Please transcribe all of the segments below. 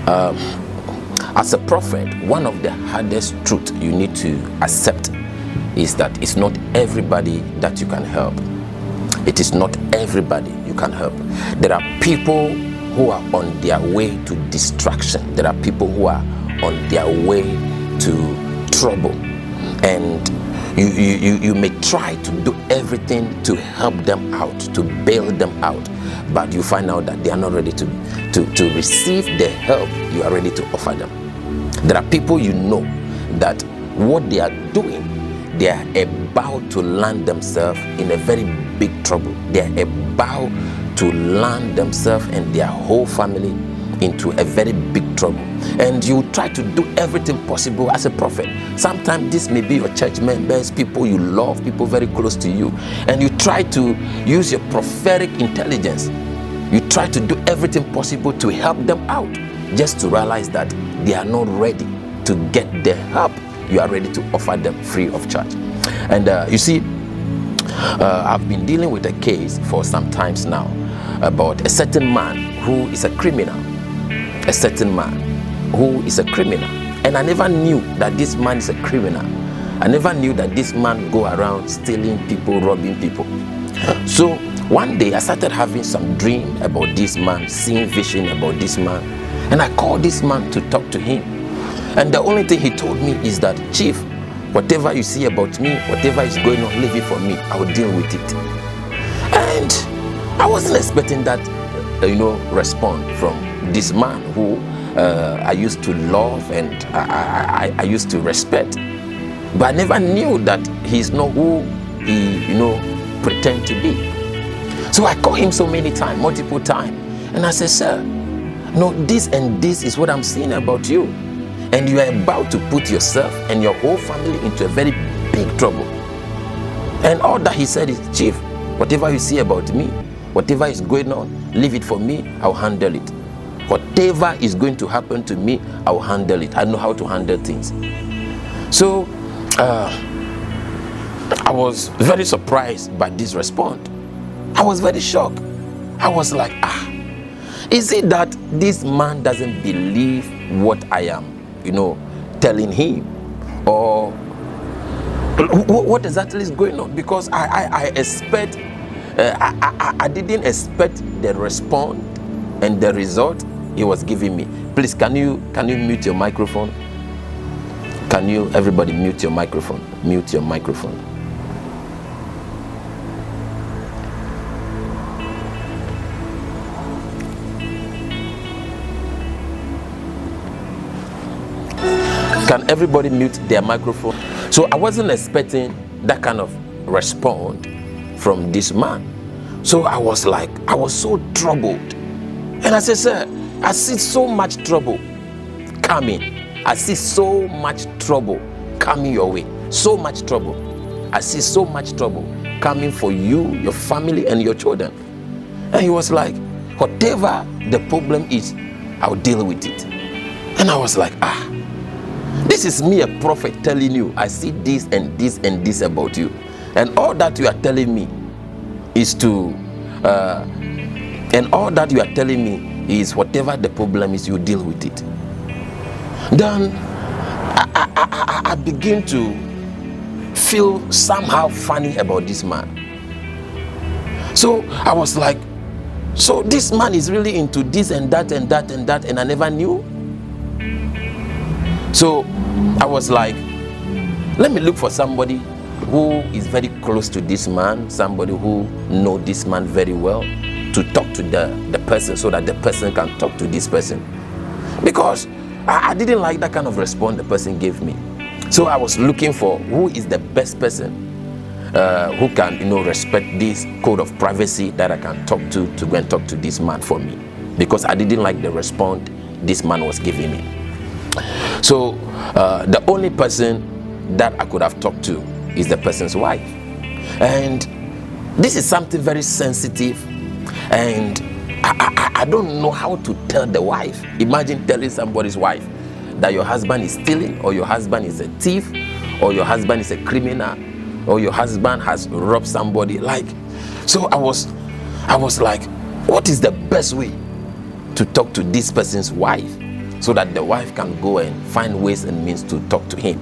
As a prophet, one of the hardest truths you need to accept is that it's not everybody that you can help. It is not everybody you can help. There are people who are on their way to distraction. There are people who are on their way to trouble. And you may try to do everything to help them out, to bail them out, but you find out that they are not ready to receive the help you are ready to offer them. There are people you know that what they are doing, they are about to land themselves in a very big trouble. They are about to land themselves and their whole family into a very big trouble. And you try to do everything possible as a prophet. Sometimes this may be your church members, people you love, people very close to you, and you try to use your prophetic intelligence. You try to do everything possible to help them out, just to realize that they are not ready to get the help you are ready to offer them free of charge. And you see, I've been dealing with a case for some times now about a certain man who is a criminal. A certain man who is a criminal. And I never knew that this man is a criminal. I never knew that this man go around stealing people, robbing people. So one day I started having some dream about this man, seeing vision about this man. And I called this man to talk to him. And the only thing he told me is that, Chief, whatever you see about me, whatever is going on, leave it for me. I will deal with it. And I wasn't expecting that, response from this man who I used to love and I used to respect. But I never knew that he's not who he, pretend to be. So I called him so many times, multiple times. And I said, sir, no, this and this is what I'm seeing about you. And you are about to put yourself and your whole family into a very big trouble. And all that he said is, Chief, whatever you see about me, whatever is going on, leave it for me, I'll handle it. Whatever is going to happen to me, I'll handle it. I know how to handle things. So, I was very surprised by this response. I was very shocked. I was like, is it that this man doesn't believe what I am, telling him? Or what exactly is going on? Because I expect, I didn't expect the response and the result he was giving me. Please, can you mute your microphone? Can you, everybody, mute your microphone? Mute your microphone. Can everybody mute their microphone? So I wasn't expecting that kind of response from this man. So I was so troubled. And I said, sir, I see so much trouble coming. I see so much trouble coming your way. So much trouble. I see so much trouble coming for you, your family, and your children. And he was like, whatever the problem is, I'll deal with it. And I was like, this is me, a prophet, telling you, I see this and this and this about you. And all that you are telling me is whatever the problem is, you deal with it. Then I begin to feel somehow funny about this man. So I was like, so this man is really into this and that and that and that, and I never knew. So I was like, let me look for somebody who is very close to this man, somebody who knows this man very well, to talk to the person so that the person can talk to this person. Because I didn't like that kind of response the person gave me. So I was looking for who is the best person who can, respect this code of privacy that I can talk to go and talk to this man for me. Because I didn't like the response this man was giving me. So the only person that I could have talked to is the person's wife. And this is something very sensitive, and I don't know how to tell the wife. Imagine telling somebody's wife that your husband is stealing, or your husband is a thief, or your husband is a criminal, or your husband has robbed somebody. So I was like, what is the best way to talk to this person's wife so that the wife can go and find ways and means to talk to him.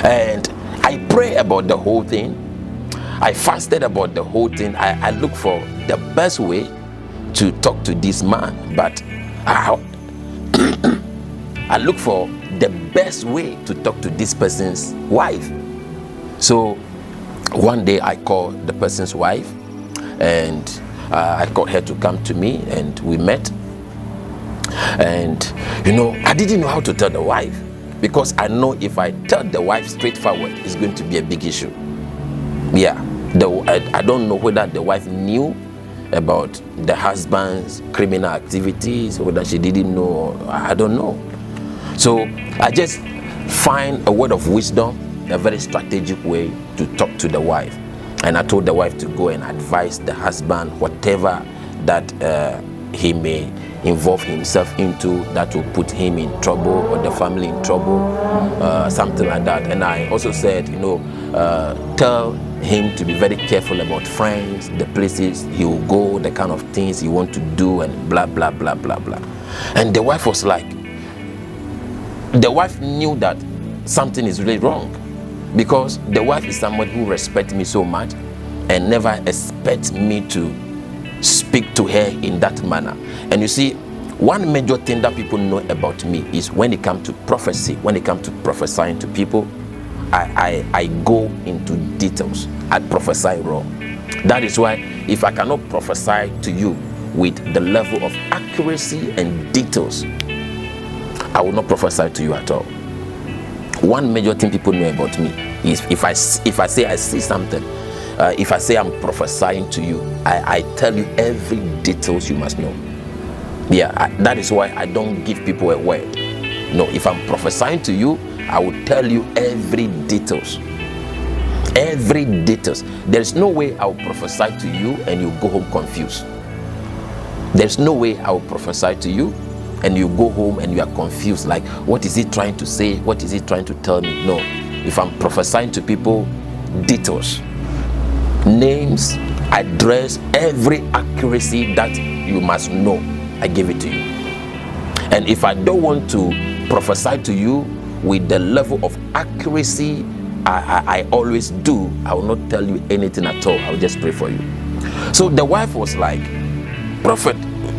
And I pray about the whole thing. I fasted about the whole thing. I look for the best way to talk to this man, but I look for the best way to talk to this person's wife. So one day I called the person's wife, and I called her to come to me, and we met. And I didn't know how to tell the wife, because I know if I tell the wife straightforward, it's going to be a big issue. Yeah, I don't know whether the wife knew about the husband's criminal activities, whether she didn't know, I don't know. So I just find a word of wisdom, a very strategic way to talk to the wife. And I told the wife to go and advise the husband whatever that he may involve himself into that will put him in trouble or the family in trouble, something like that. And I also said, tell him to be very careful about friends, the places he will go, the kind of things he want to do, and blah blah blah blah blah. And the wife was like, the wife knew that something is really wrong, because the wife is somebody who respects me so much and never expects me to speak to her in that manner. And you see, one major thing that people know about me is when it comes to prophecy, when it comes to prophesying to people, I go into details. I prophesy raw. That is why if I cannot prophesy to you with the level of accuracy and details, I will not prophesy to you at all. One major thing people know about me is if I say I see something, if I say I'm prophesying to you, I tell you every details you must know. Yeah, that is why I don't give people a word. No, if I'm prophesying to you, I will tell you every details. Every details. There's no way I will prophesy to you and you go home confused. There's no way I will prophesy to you and you go home and you are confused, like, what is he trying to say? What is he trying to tell me? No, if I'm prophesying to people, details, names, address, every accuracy that you must know, I give it to you. And if I don't want to prophesy to you with the level of accuracy I always do, I will not tell you anything at all. I will just pray for you. So the wife was like, Prophet,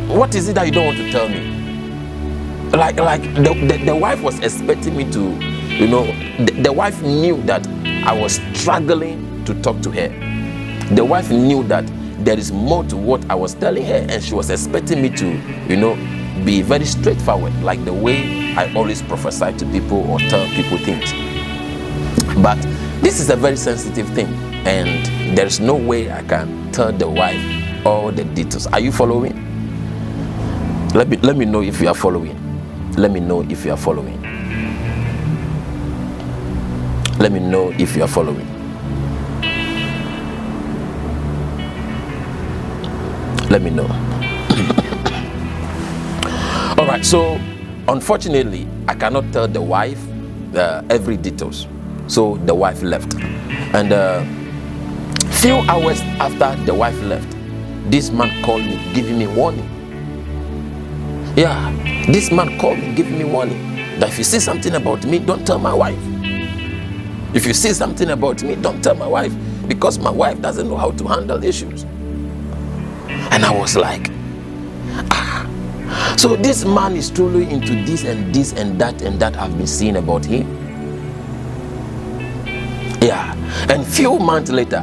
what is it that you don't want to tell me? Like the wife was expecting me to, the wife knew that I was struggling to talk to her. The wife knew that there is more to what I was telling her, and she was expecting me to, be very straightforward, like the way I always prophesy to people or tell people things. But this is a very sensitive thing, and there's no way I can tell the wife all the details. Are you following? Let me know if you are following. Let me know if you are following. Let me know if you are following. Let me know. All right, so unfortunately, I cannot tell the wife every details. So the wife left, and few hours after the wife left, this man called me, giving me warning. Yeah, this man called me, giving me warning that if you see something about me, don't tell my wife. If you see something about me, don't tell my wife, because my wife doesn't know how to handle issues. And I was like, so this man is truly into this and this and that I've been seeing about him. Yeah, and few months later,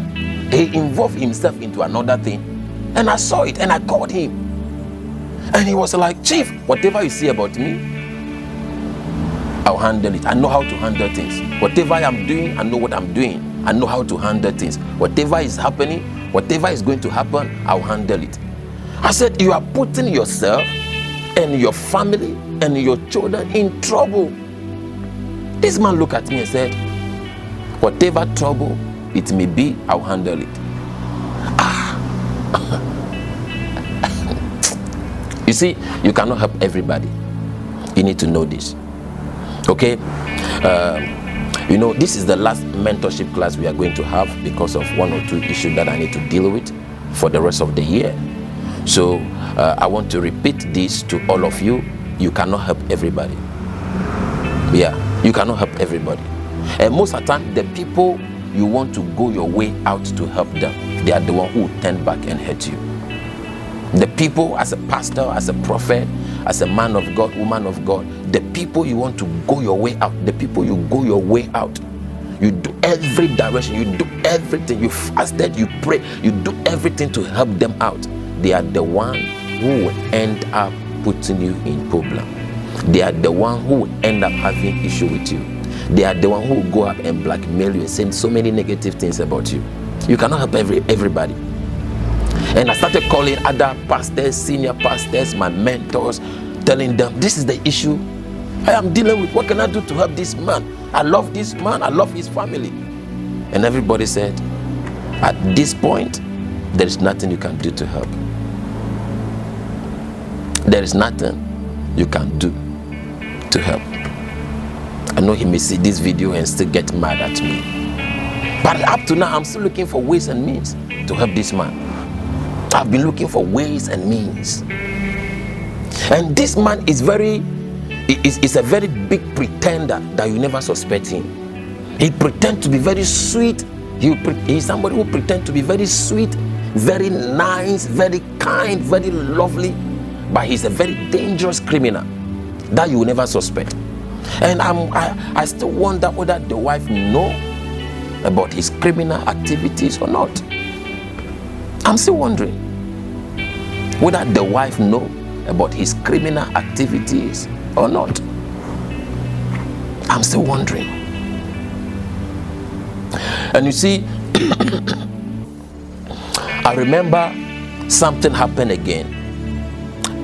he involved himself into another thing, and I saw it and I called him, and he was like, Chief, whatever you see about me, I'll handle it. I know how to handle things. Whatever I'm doing, I know what I'm doing. I know how to handle things. Whatever is happening, whatever is going to happen, I'll handle it. I said, you are putting yourself and your family and your children in trouble. This man looked at me and said, whatever trouble it may be, I'll handle it. You see, you cannot help everybody. You need to know this. Okay? This is the last mentorship class we are going to have because of one or two issues that I need to deal with for the rest of the year. So I want to repeat this to all of you. you cannot help everybody. Yeah, you cannot help everybody. And most of the time, the people you want to go your way out to help them, they are the one who will turn back and hurt you. The people, as a pastor, as a prophet, as a man of God, woman of God, the people you want to go your way out, the people you go your way out, you do every direction, you do everything, you fasted, you pray, you do everything to help them out. They are the one who will end up putting you in problem. They are the one who will end up having issue with you. They are the one who will go up and blackmail you and say so many negative things about you. You cannot help everybody. And I started calling other pastors, senior pastors, my mentors, telling them, this is the issue I am dealing with. What can I do to help this man? I love this man. I love his family. And everybody said, at this point, there is nothing you can do to help. There is nothing you can do to help. I know he may see this video and still get mad at me. But up to now, I'm still looking for ways and means to help this man. I've been looking for ways and means. And this man is a very big pretender that you never suspect him. He pretends to be very sweet. He's somebody who pretends to be very sweet, very nice, very kind, very lovely. But he's a very dangerous criminal that you will never suspect. And I still wonder whether the wife knows about his criminal activities or not. I'm still wondering whether the wife knows about his criminal activities or not. I'm still wondering. And you see, I remember something happened again,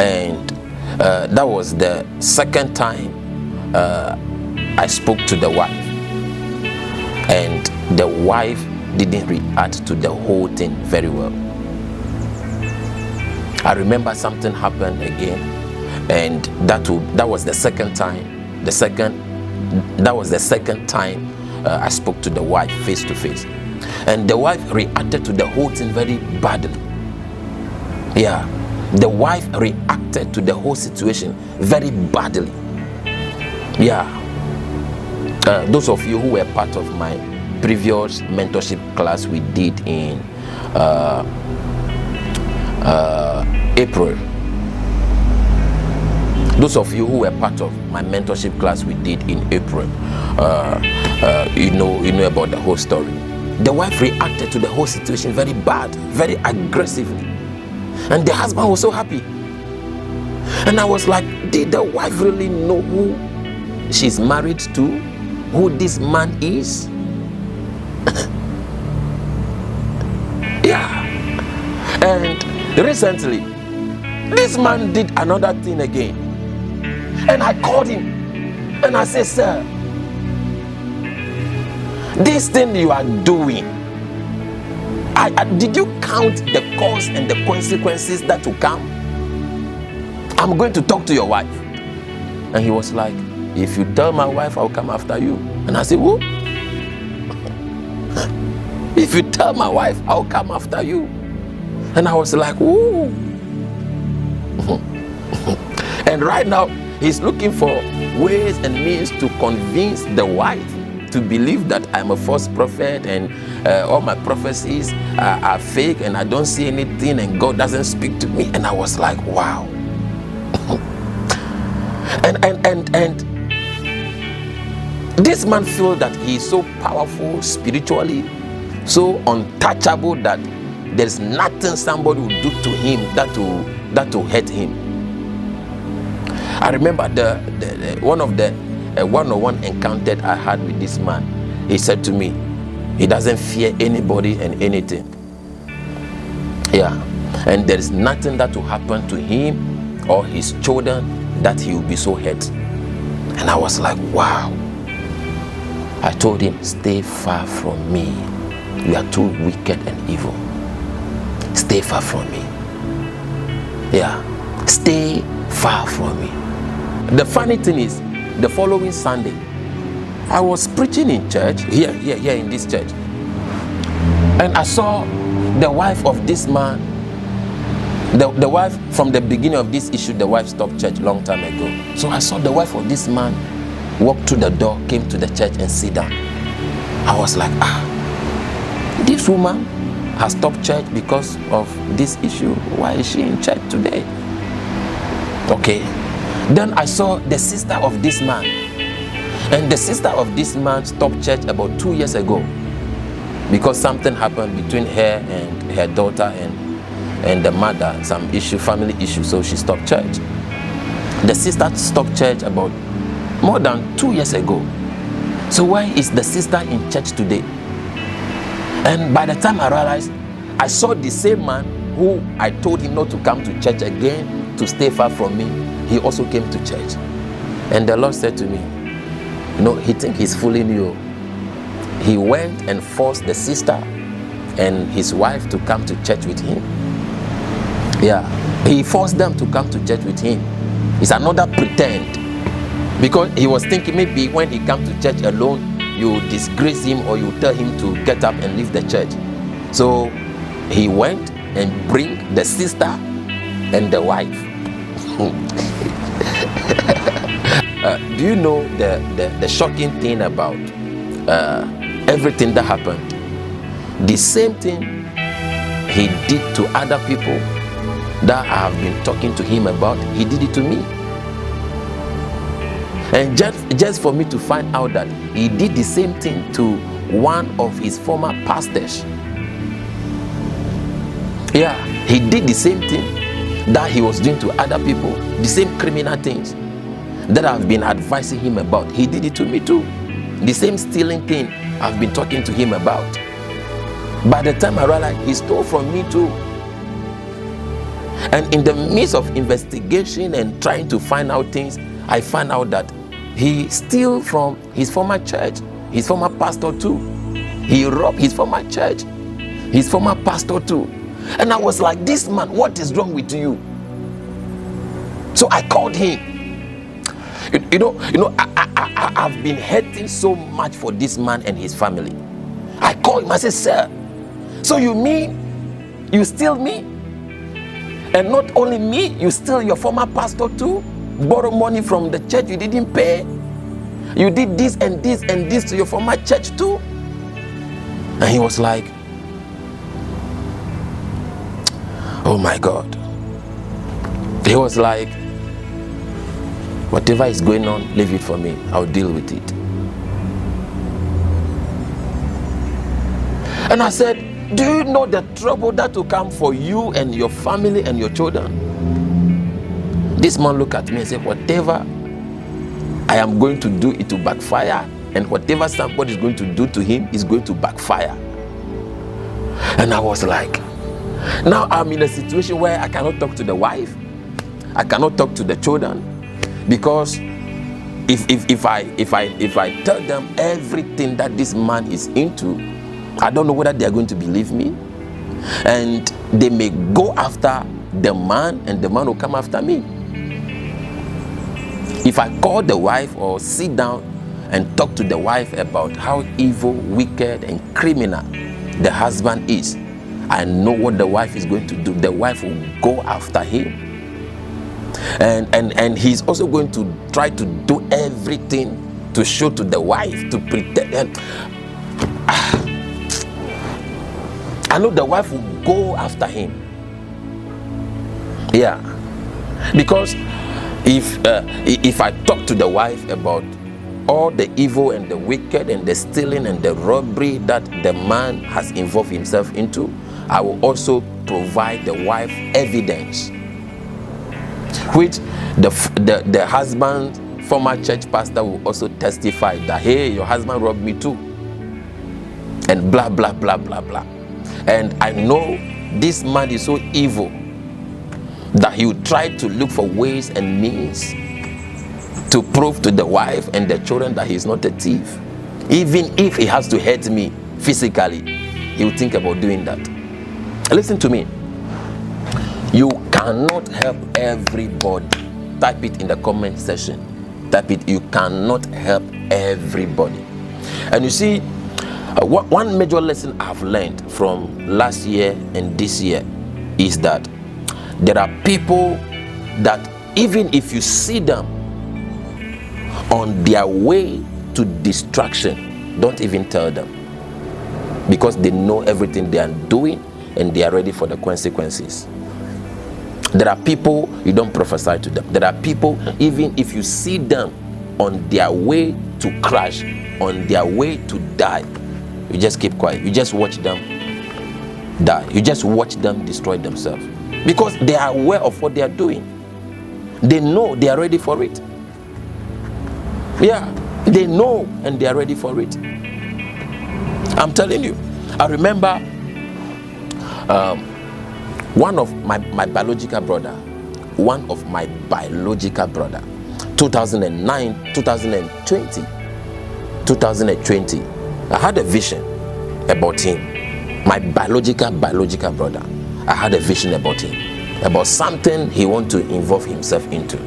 and that was the second time I spoke to the wife, and the wife didn't react to the whole thing very well. I remember something happened again, and that was the second time. That was the second time I spoke to the wife face to face, and the wife reacted to the whole thing very badly. Yeah, the wife reacted to the whole situation very badly. Yeah, those of you who were part of my previous mentorship class we did in April. Those of you who were part of my mentorship class we did in April, you know about the whole story. The wife reacted to the whole situation very bad, very aggressively, and the husband was so happy. And I was like, did the wife really know who she's married to, who this man is? Yeah. And recently, this man did another thing again. And I called him and I said, sir, this thing you are doing, did you count the cause and the consequences that will come? I'm going to talk to your wife. And he was like, if you tell my wife, I'll come after you. And I said, who? If you tell my wife, I'll come after you. And I was like, ooh. And right now, he's looking for ways and means to convince the wife to believe that I'm a false prophet and all my prophecies are fake and I don't see anything and God doesn't speak to me. And I was like, wow. and this man feels that he is so powerful spiritually, so untouchable, that there's nothing somebody will do to him that will hurt him. I remember one of the one-on-one encounter I had with this man. He said to me, he doesn't fear anybody and anything. Yeah, and there is nothing that will happen to him or his children that he will be so hurt. And I was like, wow. I told him, stay far from me. You are too wicked and evil. Stay far from me. Yeah, stay far from me. The funny thing is, the following Sunday, I was preaching in church, here in this church. And I saw the wife of this man The wife, from the beginning of this issue, the wife stopped church long time ago. So I saw the wife of this man walk through the door, came to the church and sit down. I was like, this woman has stopped church because of this issue. Why is she in church today? Okay. Then I saw the sister of this man. And the sister of this man stopped church about 2 years ago because something happened between her and her daughter and the mother, some issue, family issue, so she stopped church. The sister stopped church about more than 2 years ago. So why is the sister in church today? And by the time I realized, I saw the same man who I told him not to come to church again, to stay far from me. He also came to church. And the Lord said to me, he thinks he's fooling you. He went and forced the sister and his wife to come to church with him. Yeah, he forced them to come to church with him. It's another pretend. Because he was thinking maybe when he comes to church alone, you disgrace him or you tell him to get up and leave the church. So he went and bring the sister and the wife. Do you know the shocking thing about everything that happened? The same thing he did to other people that I have been talking to him about, he did it to me. And just for me to find out that he did the same thing to one of his former pastors. Yeah, he did the same thing that he was doing to other people, the same criminal things that I've been advising him about. He did it to me too. The same stealing thing I've been talking to him about. By the time I realized, he stole from me too. And in the midst of investigation and trying to find out things, I found out that he stole from his former church, his former pastor too. He robbed his former church, his former pastor too. And I was like, this man, what is wrong with you? So I called him. I've been hurting so much for this man and his family. I called him, I said, sir, so you mean you steal me? And not only me, you steal your former pastor too? Borrow money from the church you didn't pay? You did this and this and this to your former church too? And he was like, oh my God. He was like, whatever is going on, leave it for me. I'll deal with it. And I said, do you know the trouble that will come for you and your family and your children? This man looked at me and said, whatever I am going to do, it will backfire. And whatever somebody is going to do to him is going to backfire. And I was like, now I'm in a situation where I cannot talk to the wife. I cannot talk to the children. Because if I tell them everything that this man is into, I don't know whether they are going to believe me. And they may go after the man and the man will come after me. If I call the wife or sit down and talk to the wife about how evil, wicked and criminal the husband is, I know what the wife is going to do. The wife will go after him. And he's also going to try to do everything to show to the wife, to pretend. I know the wife will go after him. Yeah. Because if I talk to the wife about all the evil and the wicked and the stealing and the robbery that the man has involved himself into, I will also provide the wife evidence, which the husband, former church pastor, will also testify that, hey, your husband robbed me too, and blah blah blah blah blah. And I know this man is so evil that he will try to look for ways and means to prove to the wife and the children that he's not a thief. Even if he has to hurt me physically, he will think about doing that. Listen to me. You cannot help everybody. Type it in the comment section. Type it. You cannot help everybody. And you see, one major lesson I've learned from last year and this year is that There are people that even if you see them on their way to distraction, don't even tell them, because they know everything they are doing and they are ready for the consequences. There are people you don't prophesy to them. There are people, even if you see them on their way to crash, on their way to die, you just keep quiet. You just watch them die. You just watch them destroy themselves, because they are aware of what they are doing. They know they are ready for it. Yeah, they know and they are ready for it. I'm telling you. I remember one of my biological brother, 2009, 2020, I had a vision about him. My biological brother, I had a vision about him, about something he wanted to involve himself into.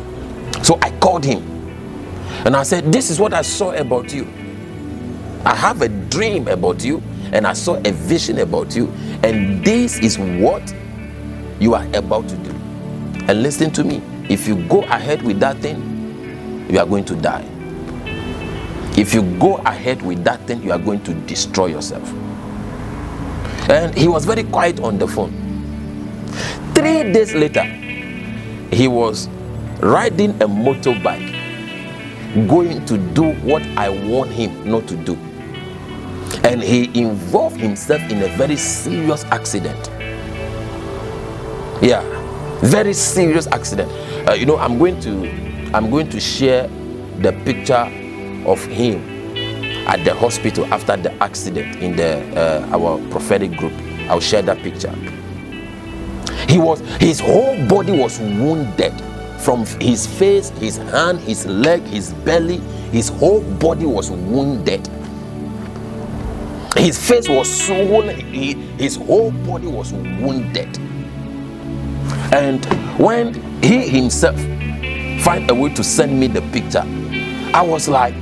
So I called him and I said, this is what I saw about you. I have a dream about you and I saw a vision about you, and this is what you are about to do. And listen to me, if you go ahead with that thing, you are going to die. If you go ahead with that thing, you are going to destroy yourself. And he was very quiet on the phone. 3 days later, he was riding a motorbike, going to do what I want him not to do. And he involved himself in a very serious accident. Yeah, very serious accident. I'm going to share the picture of him at the hospital after the accident in our prophetic group. I'll share that picture. His whole body was wounded, from his face, his hand, his leg, his belly. His whole body was wounded. His face was swollen. His whole body was wounded. And when he himself find a way to send me the picture, I was like,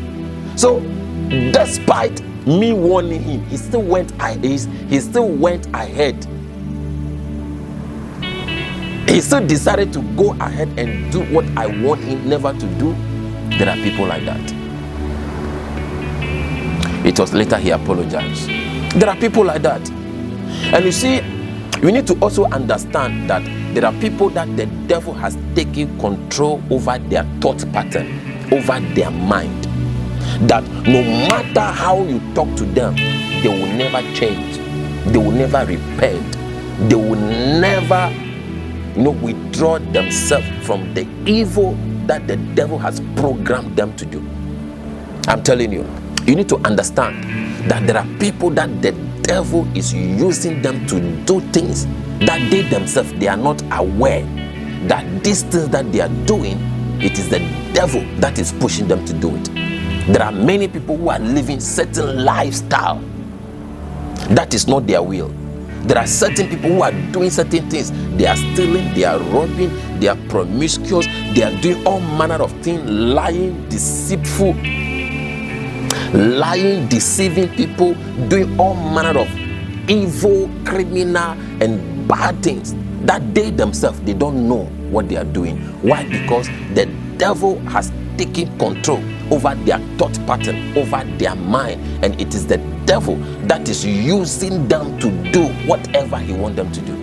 so despite me warning him, he still went ahead. He still decided to go ahead and do what I want him never to do. There are people like that. It was later he apologized. There are people like that. And you see, we need to also understand that there are people that the devil has taken control over their thought pattern, over their mind. That no matter how you talk to them, they will never change. They will never repent. They will never, withdraw themselves from the evil that the devil has programmed them to do. I'm telling you, you need to understand that there are people that the devil is using them to do things that they themselves, they are not aware that these things that they are doing, it is the devil that is pushing them to do it. There are many people who are living certain lifestyle that is not their will. There are certain people who are doing certain things. They are stealing, they are robbing, they are promiscuous, they are doing all manner of things, lying, deceitful, deceiving people, doing all manner of evil, criminal, and bad things that they themselves, they don't know what they are doing. Why? Because the devil has taken control over their thought pattern, over their mind, and it is the devil that is using them to do whatever he wants them to do.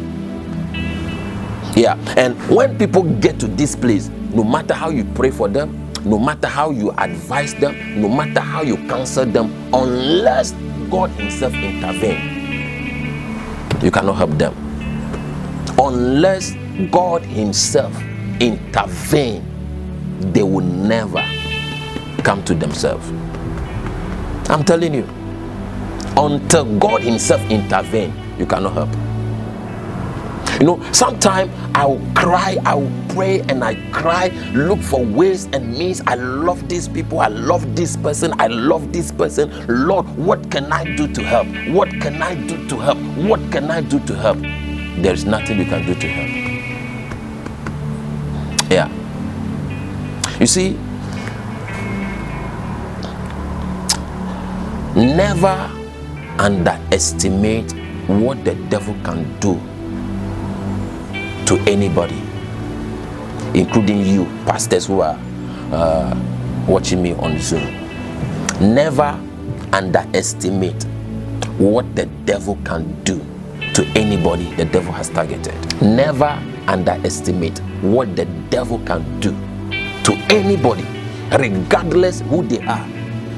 Yeah, and when people get to this place, no matter how you pray for them, no matter how you advise them, no matter how you counsel them, unless God himself intervenes, you cannot help them. Unless God himself intervenes, they will never come to themselves. I'm telling you, until God himself intervenes, you cannot help. Sometimes I will cry, I will pray, and I cry, look for ways and means. I love these people, I love this person, I love this person. Lord, what can I do to help? What can I do to help? What can I do to help? There is nothing you can do to help. Yeah. You see, never underestimate what the devil can do to anybody, including you pastors who are watching me on Zoom. Never underestimate what the devil can do to anybody the devil has targeted. Never underestimate what the devil can do to anybody, regardless who they are,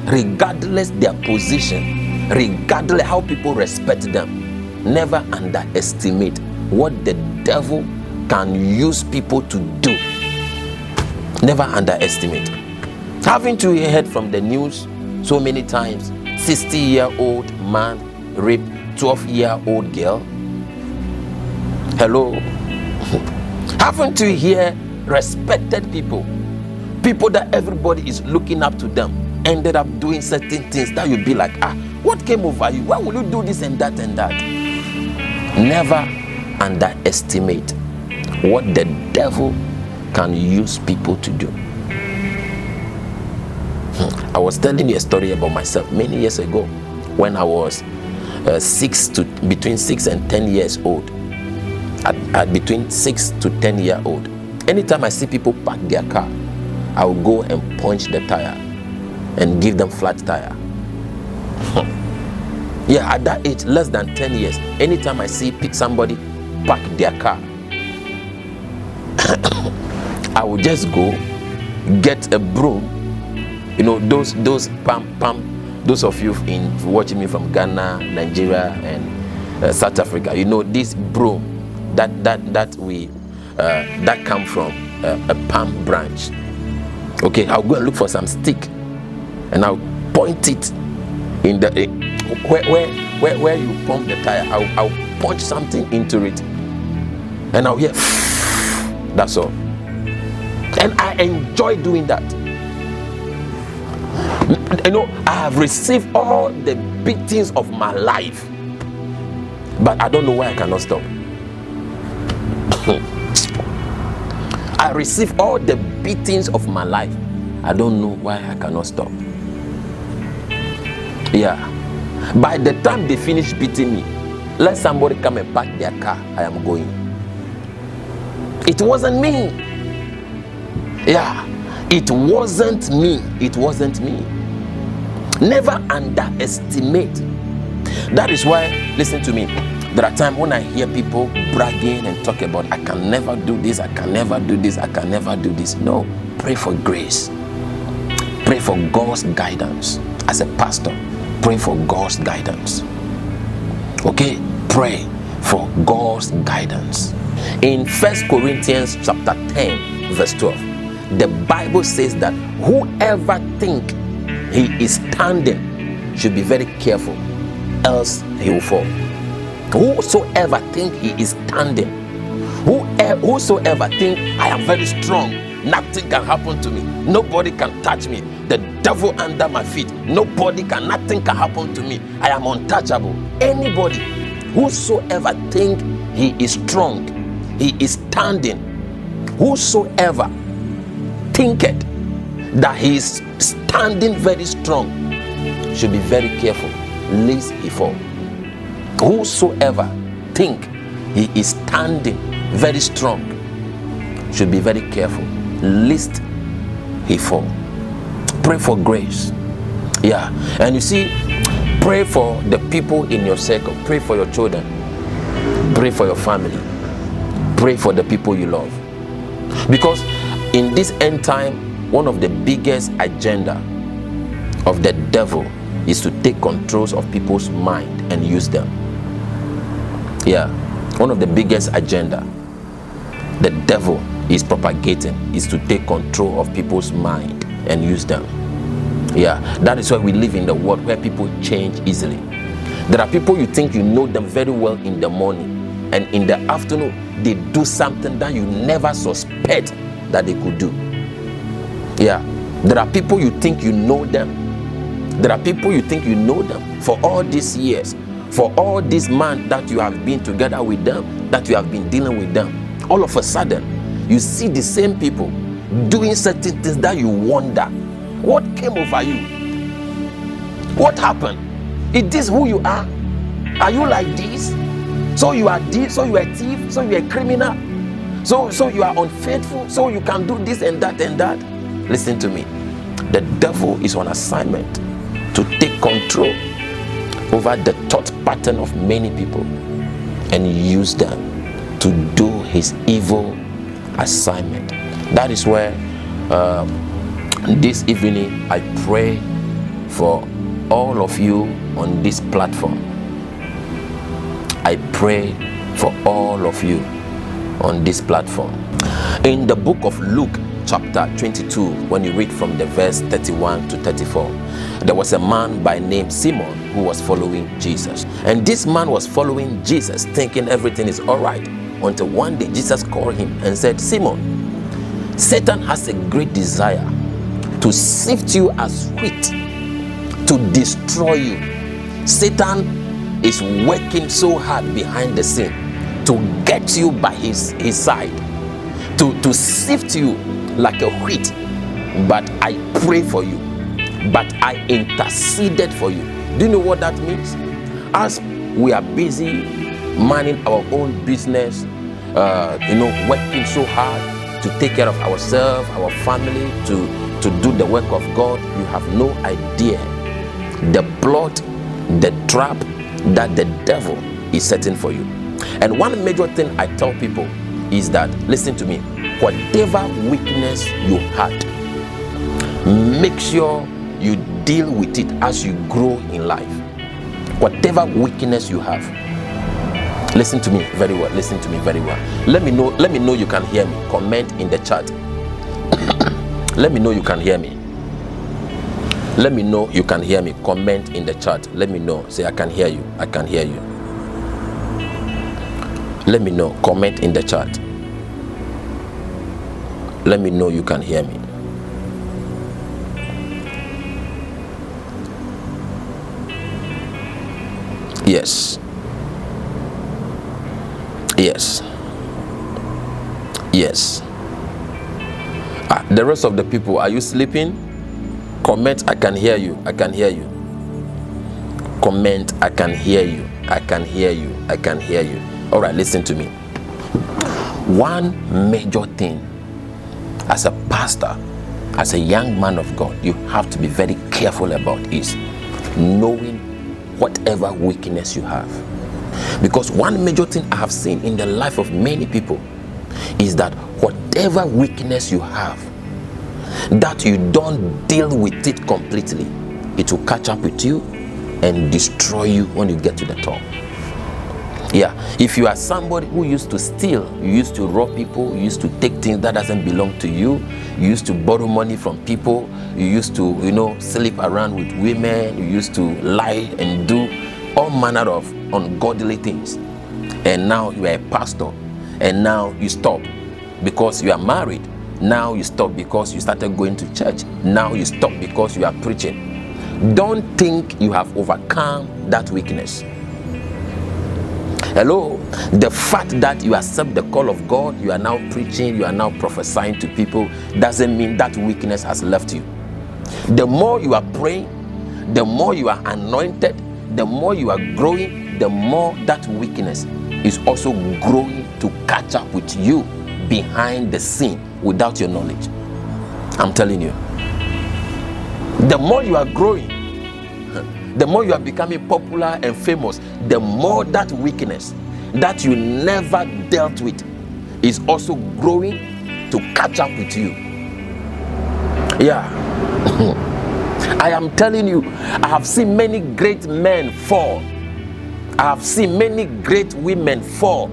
regardless their position, regardless how people respect them. Never underestimate what the devil can use people to do. Never underestimate. Haven't you heard from the news so many times? 60-year-old man raped 12-year-old girl. Hello. Haven't you heard respected people that everybody is looking up to them, ended up doing certain things that you'll be like, what came over you? Why will you do this and that and that? Never underestimate what the devil can use people to do. I was telling you a story about myself many years ago when I was between 6 and 10 years old. At between 6 to 10 year old, anytime I see people park their car, I will go and punch the tire and give them flat tire. Yeah, at that age, less than 10 years, anytime I see somebody park their car, I will just go get a broom. You know, those those of you watching me from Ghana, Nigeria, and South Africa, you know this broom that come from a palm branch. Okay, I'll go and look for some stick, and I'll point it in the where you pump the tire. I'll punch something into it, and I'll hear. That's all. And I enjoy doing that. You know, I have received all the beatings of my life, but I don't know why I cannot stop. I receive all the beatings of my life. I don't know why I cannot stop. Yeah. By the time they finish beating me, let somebody come and park their car. I am going. It wasn't me. Yeah. It wasn't me. It wasn't me. Never underestimate. That is why, listen to me. There are times when I hear people bragging and talk about, I can never do this, I can never do this, I can never do this. No, pray for grace. Pray for God's guidance. As a pastor, pray for God's guidance. Okay? Pray for God's guidance. In 1 Corinthians chapter 10, verse 12, the Bible says that whoever think he is standing should be very careful, else he will fall. Whosoever think he is standing, whosoever think I am very strong, nothing can happen to me, nobody can touch me, the devil under my feet, nothing can happen to me, I am untouchable. Anybody, whosoever think he is strong, he is standing, whosoever thinketh that he is standing very strong should be very careful lest he fall. Whosoever think he is standing very strong should be very careful lest he fall. Pray for grace. Yeah. And you see, pray for the people in your circle. Pray for your children. Pray for your family. Pray for the people you love. Because in this end time, one of the biggest agenda of the devil is to take controls of people's mind and use them. Yeah, one of the biggest agenda the devil is propagating is to take control of people's mind and use them. Yeah, that is why we live in the world where people change easily. There are people you think you know them very well in the morning, and in the afternoon they do something that you never suspect that they could do. Yeah, there are people you think you know them. There are people you think you know them for all these years, for all this months that you have been together with them, that you have been dealing with them. All of a sudden, you see the same people doing certain things that you wonder, what came over you? What happened? Is this who you are? Are you like this? So you are this, so you are a thief, so you are a criminal. So you are unfaithful, so you can do this and that and that. Listen to me. The devil is on assignment to take control over the thought pattern of many people and use them to do his evil assignment. That is where this evening I pray for all of you on this platform. I pray for all of you on this platform. In the book of Luke chapter 22, when you read from the verse 31 to 34, there was a man by name Simon who was following Jesus. And this man was following Jesus thinking everything is all right, until one day Jesus called him and said, Simon, Satan has a great desire to sift you as wheat, to destroy you. Satan is working so hard behind the scene to get you by his side, to sift you like a wheat. But I pray for you, but I interceded for you. Do you know what that means? As we are busy minding our own business, working so hard to take care of ourselves, our family, to do the work of God, you have no idea the plot, the trap that the devil is setting for you. And one major thing I tell people is that, listen to me, whatever weakness you had, make sure you deal with it as you grow in life. Whatever weakness you have, listen to me very well. Listen to me very well. Let me know you can hear me. Comment in the chat. Let me know you can hear me. Let me know you can hear me. Comment in the chat. Let me know. Say, I can hear you. I can hear you. Let me know. Comment in the chat. Let me know you can hear me. Yes. Yes. Yes. The rest of the people, are you sleeping? Comment, I can hear you. I can hear you. Comment, I can hear you. I can hear you. I can hear you. All right, listen to me. One major thing as a pastor, as a young man of God, you have to be very careful about is knowing whatever weakness you have. Because one major thing I have seen in the life of many people is that whatever weakness you have, that you don't deal with it completely, it will catch up with you and destroy you when you get to the top. Yeah, if you are somebody who used to steal, you used to rob people, you used to take things that doesn't belong to you, you used to borrow money from people, you used to, sleep around with women, you used to lie and do all manner of ungodly things. And now you are a pastor, and now you stop because you are married. Now you stop because you started going to church. Now you stop because you are preaching. Don't think you have overcome that weakness. Hello, the fact that you accept the call of God, you are now preaching, you are now prophesying to people, doesn't mean that weakness has left you. The more you are praying, the more you are anointed, the more you are growing, the more that weakness is also growing to catch up with you behind the scene without your knowledge. I'm telling you, the more you are growing, the more you are becoming popular and famous, the more that weakness that you never dealt with is also growing to catch up with you. Yeah. I am telling you, I have seen many great men fall. I have seen many great women fall.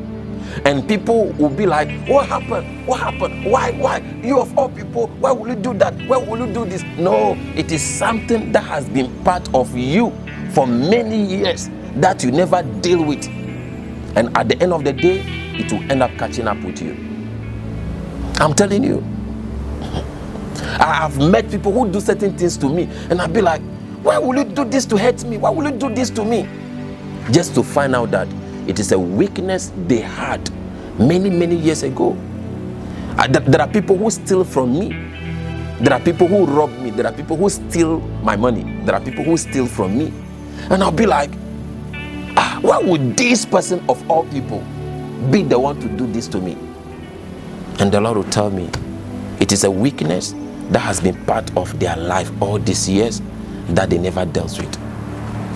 And people will be like, what happened? What happened? Why? You of all people, why will you do that? Why will you do this? No, it is something that has been part of you for many years that you never deal with. And at the end of the day, it will end up catching up with you. I'm telling you. I have met people who do certain things to me, and I'll be like, why will you do this to hurt me? Why will you do this to me? Just to find out that it is a weakness they had many, many years ago. There are people who steal from me. There are people who rob me. There are people who steal my money. There are people who steal from me. And I'll be like, why would this person of all people be the one to do this to me? And the Lord will tell me, it is a weakness that has been part of their life all these years that they never dealt with.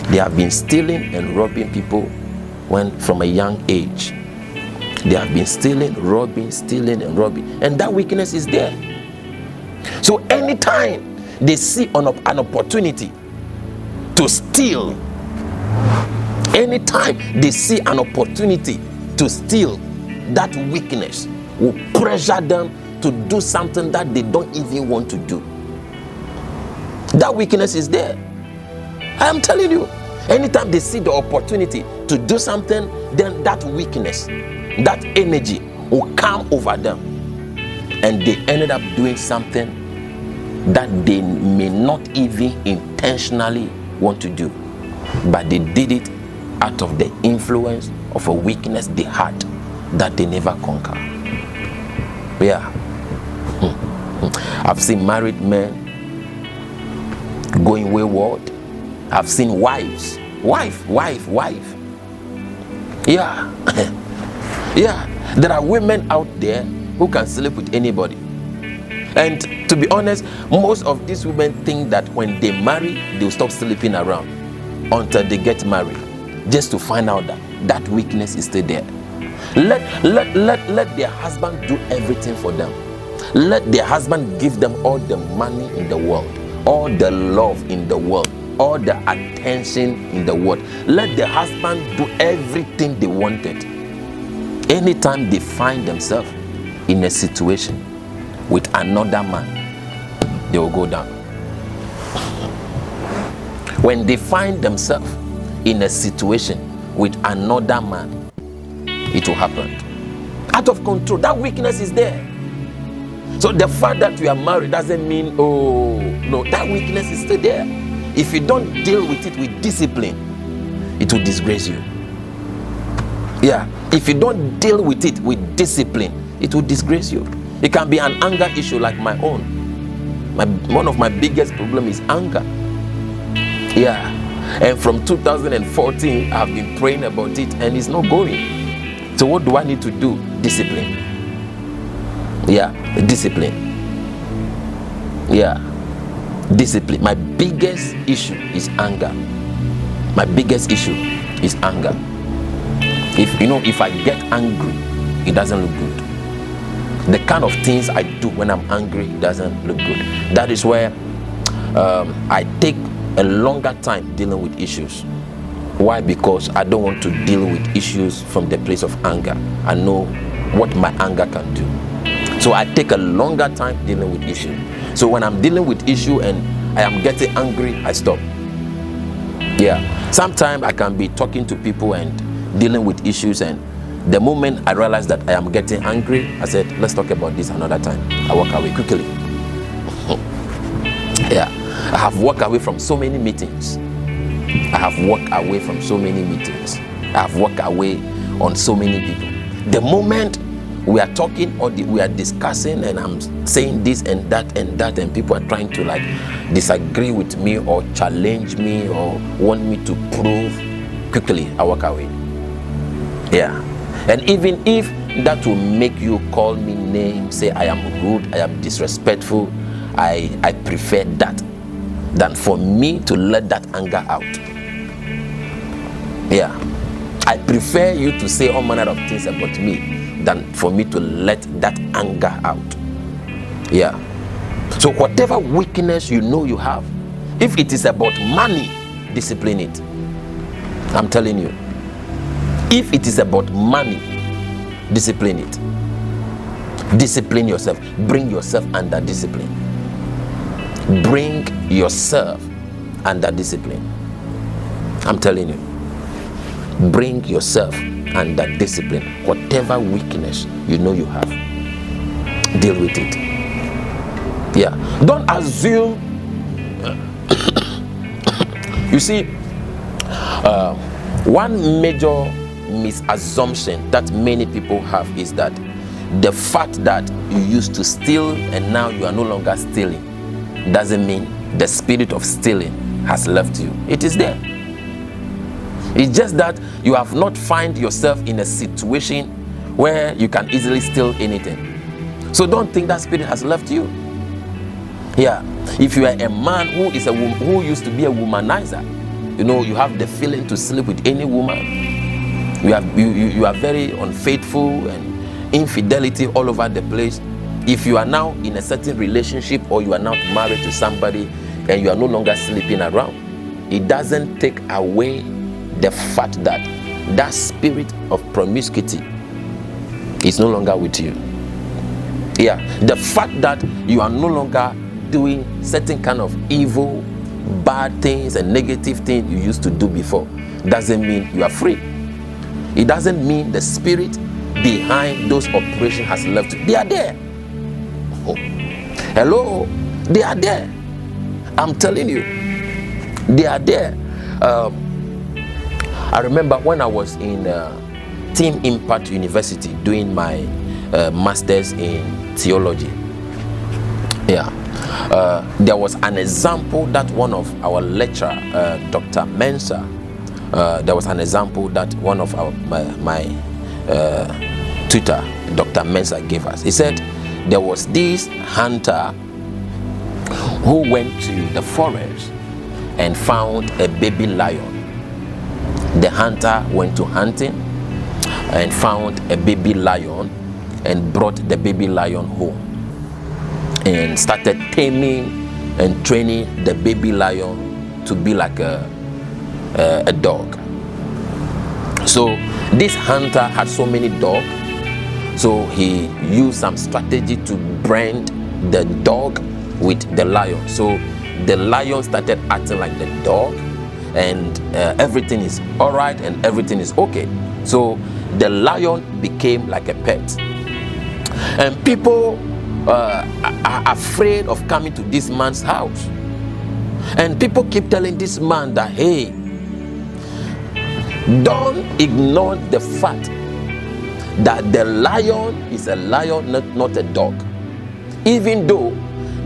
They have been stealing and robbing people from a young age. They have been stealing and robbing, and that weakness is there. So anytime they see an opportunity to steal, anytime they see an opportunity to steal, that weakness will pressure them to do something that they don't even want to do. That weakness is there. I am telling you, anytime they see the opportunity to do something, then that weakness, that energy will come over them, and they ended up doing something that they may not even intentionally want to do, but they did it out of the influence of a weakness they had that they never conquer. Yeah. I've seen married men going wayward. I've seen wives. Yeah. Yeah. There are women out there who can sleep with anybody. And to be honest, most of these women think that when they marry, they'll stop sleeping around until they get married, just to find out that that weakness is still there. Let their husband do everything for them. Let their husband give them all the money in the world, all the love in the world, all the attention in the world. Let the husband do everything they wanted. Anytime they find themselves in a situation with another man, they will go down. When they find themselves in a situation with another man, it will happen. Out of control. That weakness is there. So the fact that you are married doesn't mean, oh, no, that weakness is still there. If you don't deal with it with discipline, it will disgrace you. Yeah. If you don't deal with it with discipline, it will disgrace you. It can be an anger issue like my own. One of my biggest problems is anger. Yeah. And from 2014, I've been praying about it and it's not going. So what do I need to do? Discipline. Yeah, discipline. Yeah, discipline. My biggest issue is anger. My biggest issue is anger. If I get angry, it doesn't look good. The kind of things I do when I'm angry doesn't look good. That is where I take a longer time dealing with issues. Why? Because I don't want to deal with issues from the place of anger. I know what my anger can do. So I take a longer time dealing with issue. So when I'm dealing with issue and I am getting angry, I stop. Yeah. Sometimes I can be talking to people and dealing with issues, and the moment I realize that I am getting angry, I said, let's talk about this another time. I walk away quickly. Yeah. I have walked away from so many meetings. I have walked away from so many meetings. I have walked away on so many people. The moment we are talking or we are discussing and I'm saying this and that and people are trying to like disagree with me or challenge me or want me to prove, quickly I walk away. Yeah. And even if that will make you call me names, say I am rude, I am disrespectful, I prefer that than for me to let that anger out. Yeah. I prefer you to say all manner of things about me than for me to let that anger out. Yeah. So whatever weakness you know you have, if it is about money, discipline it. I'm telling you. If it is about money, discipline it. Discipline yourself. Bring yourself under discipline. Bring yourself under discipline. I'm telling you. Bring yourself under discipline. Whatever weakness you know you have, deal with it. Yeah. Don't assume. You see, one major misassumption that many people have is that the fact that you used to steal and now you are no longer stealing doesn't mean the spirit of stealing has left you. It is there. It's just that you have not found yourself in a situation where you can easily steal anything. So don't think that spirit has left you. Yeah, if you are a man who is a woman, who used to be a womanizer, you know, you have the feeling to sleep with any woman. You are very unfaithful and infidelity all over the place. If you are now in a certain relationship, or you are now married to somebody and you are no longer sleeping around, it doesn't take away the fact that that spirit of promiscuity is no longer with you. Yeah, the fact that you are no longer doing certain kind of evil, bad things and negative things you used to do before doesn't mean you are free. It doesn't mean the spirit behind those operations has left you. They are there. Oh. Hello, they are there. I'm telling you, they are there. I remember when I was in Team Impact University doing my master's in theology. Yeah, there was an example that one of our lecturer, Dr. Mensa, there was an example that one of my tutor, Dr. Mensa, gave us. He said there was this hunter who went to the forest and found a baby lion. The hunter went to hunting and found a baby lion and brought the baby lion home and started taming and training the baby lion to be like a dog. So this hunter had so many dogs, so he used some strategy to brand the dog with the lion. So the lion started acting like the dog, and everything is all right and everything is okay. So the lion became like a pet, and people are afraid of coming to this man's house, and people keep telling this man that, hey, don't ignore the fact that the lion is a lion, not a dog. Even though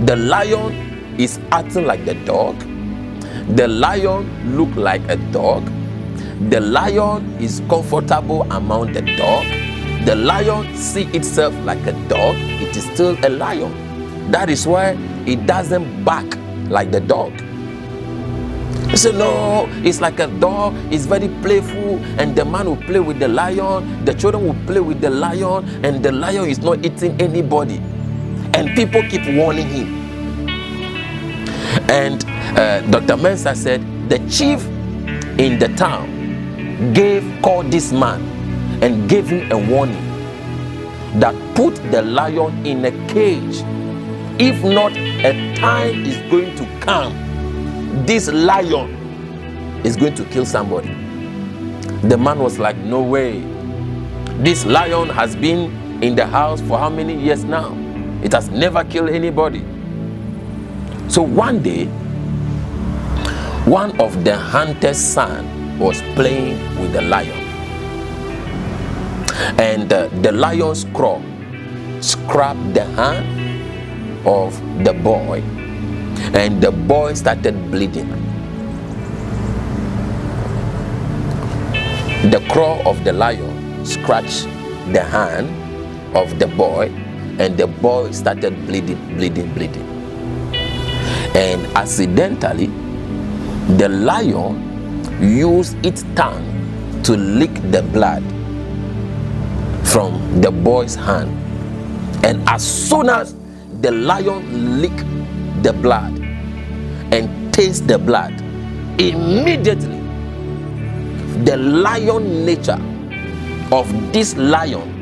the lion is acting like the dog, the lion look like a dog, the lion is comfortable among the dog, the lion see itself like a dog, it is still a lion. That is why it doesn't bark like the dog. He said, no, it's like a dog, it's very playful, and the man will play with the lion, the children will play with the lion, and the lion is not eating anybody. And people keep warning him. And Dr. Mensa said the chief in the town called this man and gave him a warning that put the lion in a cage. If not, a time is going to come, this lion is going to kill somebody. The man was like, no way. This lion has been in the house for how many years now? It has never killed anybody. So one day, one of the hunter's son was playing with the lion, and the lion's claw scratched the hand of the boy, and the boy started bleeding. The claw of the lion scratched the hand of the boy, and the boy started bleeding. And accidentally, the lion used its tongue to lick the blood from the boy's hand. And as soon as the lion licked the blood and tasted the blood, immediately the lion nature of this lion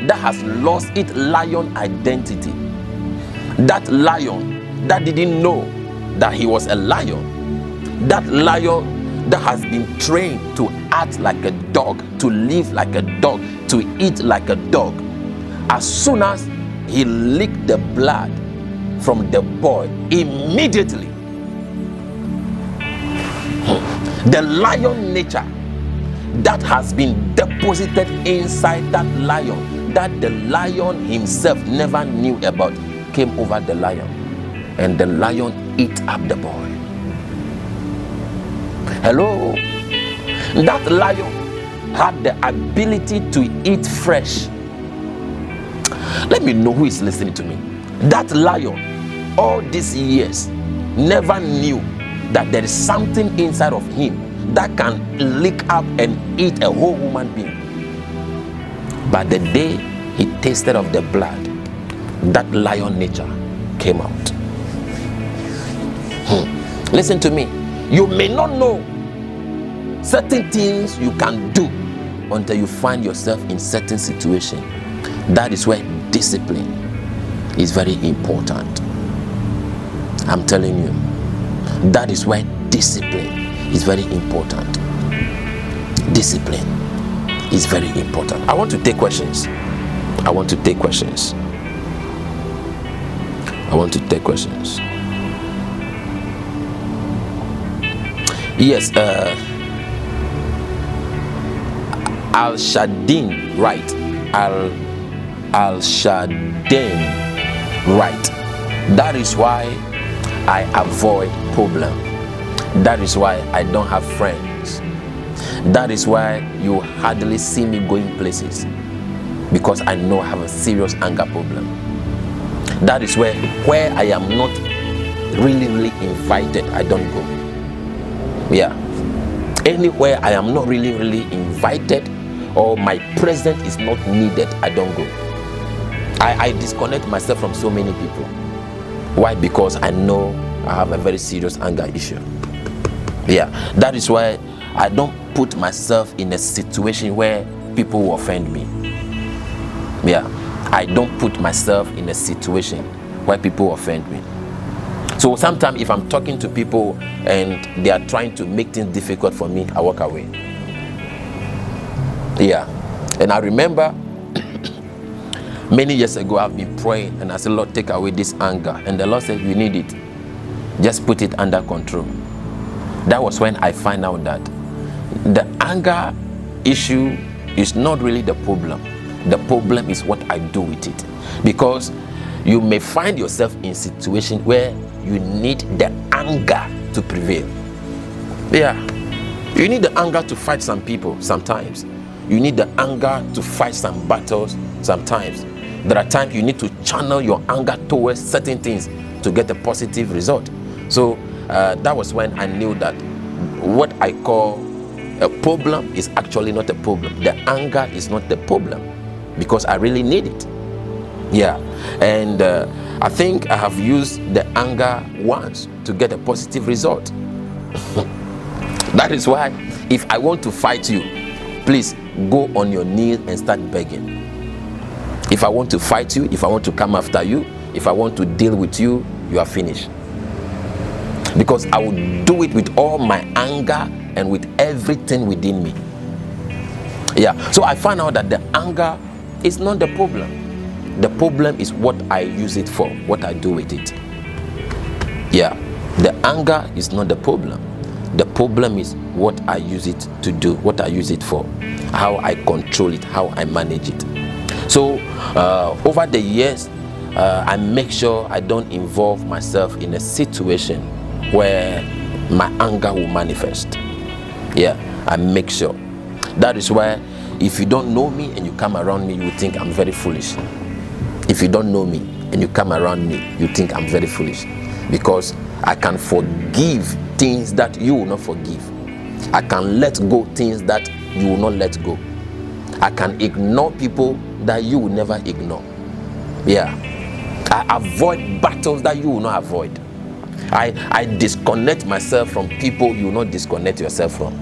that has lost its lion identity, that lion that didn't know that he was a lion, that lion that has been trained to act like a dog, to live like a dog, to eat like a dog, as soon as he licked the blood from the boy, immediately the lion nature that has been deposited inside that lion, that the lion himself never knew about, came over the lion, and the lion ate up the boy. Hello? That lion had the ability to eat fresh. Let me know who is listening to me. That lion, all these years, never knew that there is something inside of him that can lick up and eat a whole human being. But the day he tasted of the blood, that lion nature came out. Listen to me. You may not know certain things you can do until you find yourself in certain situation. That is where discipline is very important. I'm telling you, that is why discipline is very important. Discipline is very important. I want to take questions. I want to take questions. I want to take questions. Yes, Al-Shadin, right? Al-Shadin, right? That is why I avoid problem. That is why I don't have friends. That is why you hardly see me going places, because I know I have a serious anger problem. That is where I am not really invited, I don't go. Yeah, anywhere I am not really invited or my presence is not needed, I don't go. I disconnect myself from so many people. Why? Because I know I have a very serious anger issue. Yeah, that is why I don't put myself in a situation where people will offend me. Yeah, I don't put myself in a situation where people offend me. So sometimes if I'm talking to people and they are trying to make things difficult for me, I walk away. Yeah, and I remember many years ago I've been praying and I said, Lord, take away this anger. And the Lord said, you need it. Just put it under control. That was when I find out that the anger issue is not really the problem. The problem is what I do with it. Because you may find yourself in a situation where you need the anger to prevail. Yeah, you need the anger to fight some people sometimes. You need the anger to fight some battles sometimes. There are times you need to channel your anger towards certain things to get a positive result. So that was when I knew that what I call a problem is actually not a problem. The anger is not the problem, because I really need it. Yeah, and I think I have used the anger once to get a positive result. That is why if I want to fight you, please go on your knees and start begging. If I want to fight you, if I want to come after you, if I want to deal with you, you are finished. Because I will do it with all my anger and with everything within me. Yeah, so I found out that the anger is not the problem. The problem is what I use it for, what I do with it. Yeah, the anger is not the problem. The problem is what I use it to do, what I use it for, how I control it, how I manage it. So over the years, I make sure I don't involve myself in a situation where my anger will manifest. Yeah, I make sure. That is why if you don't know me and you come around me, you will think I'm very foolish. If you don't know me and you come around me, you think I'm very foolish, because I can forgive things that you will not forgive. I can let go things that you will not let go. I can ignore people that you will never ignore. Yeah, I avoid battles that you will not avoid. I disconnect myself from people you will not disconnect yourself from.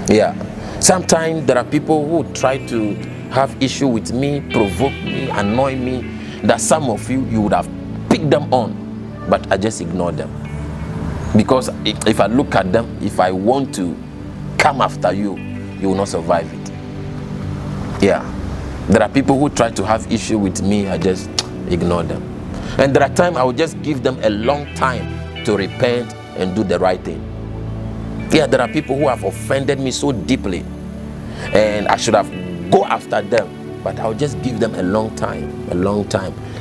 Yeah, sometimes there are people who try to have issue with me, provoke me, annoy me, that some of you would have picked them on, but I just ignore them. Because if I look at them, if I want to come after you, you will not survive it. Yeah, there are people who try to have issue with me, I just ignore them. And there are times I will just give them a long time to repent and do the right thing. Yeah, there are people who have offended me so deeply and I should have go after them, but I'll just give them a long time.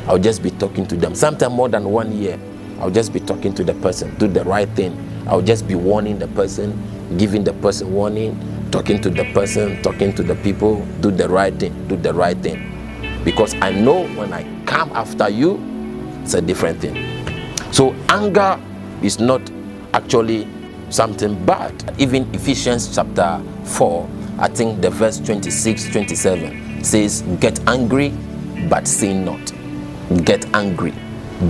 I'll just be talking to them. Sometimes more than 1 year, I'll just be talking to the person, do the right thing. I'll just be warning the person, giving the person warning, talking to the person, talking to the people, do the right thing, do the right thing. because I know when I come after you, it's a different thing. So anger is not actually something bad. Even Ephesians chapter 4, I think the verse 26, 27 says, get angry, but sin not. Get angry,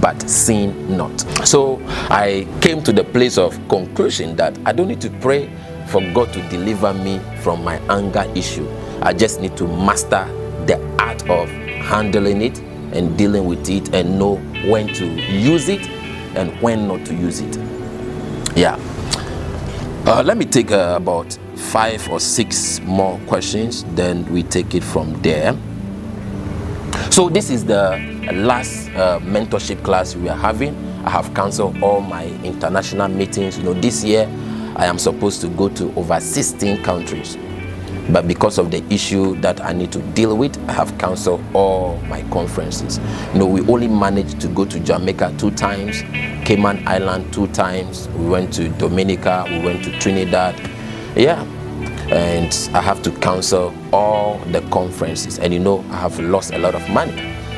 but sin not. So I came to the place of conclusion that I don't need to pray for God to deliver me from my anger issue. I just need to master the art of handling it and dealing with it, and know when to use it and when not to use it. Yeah. Let me take about 5 or 6 more questions, then we take it from there. So this is the last mentorship class we are having. I have canceled all my international meetings. This year I am supposed to go to over 16 countries, but because of the issue that I need to deal with, I have canceled all my conferences. We only managed to go to Jamaica 2 times, Cayman Island 2 times, we went to Dominica, we went to Trinidad. Yeah, and I have to cancel all the conferences, and I have lost a lot of money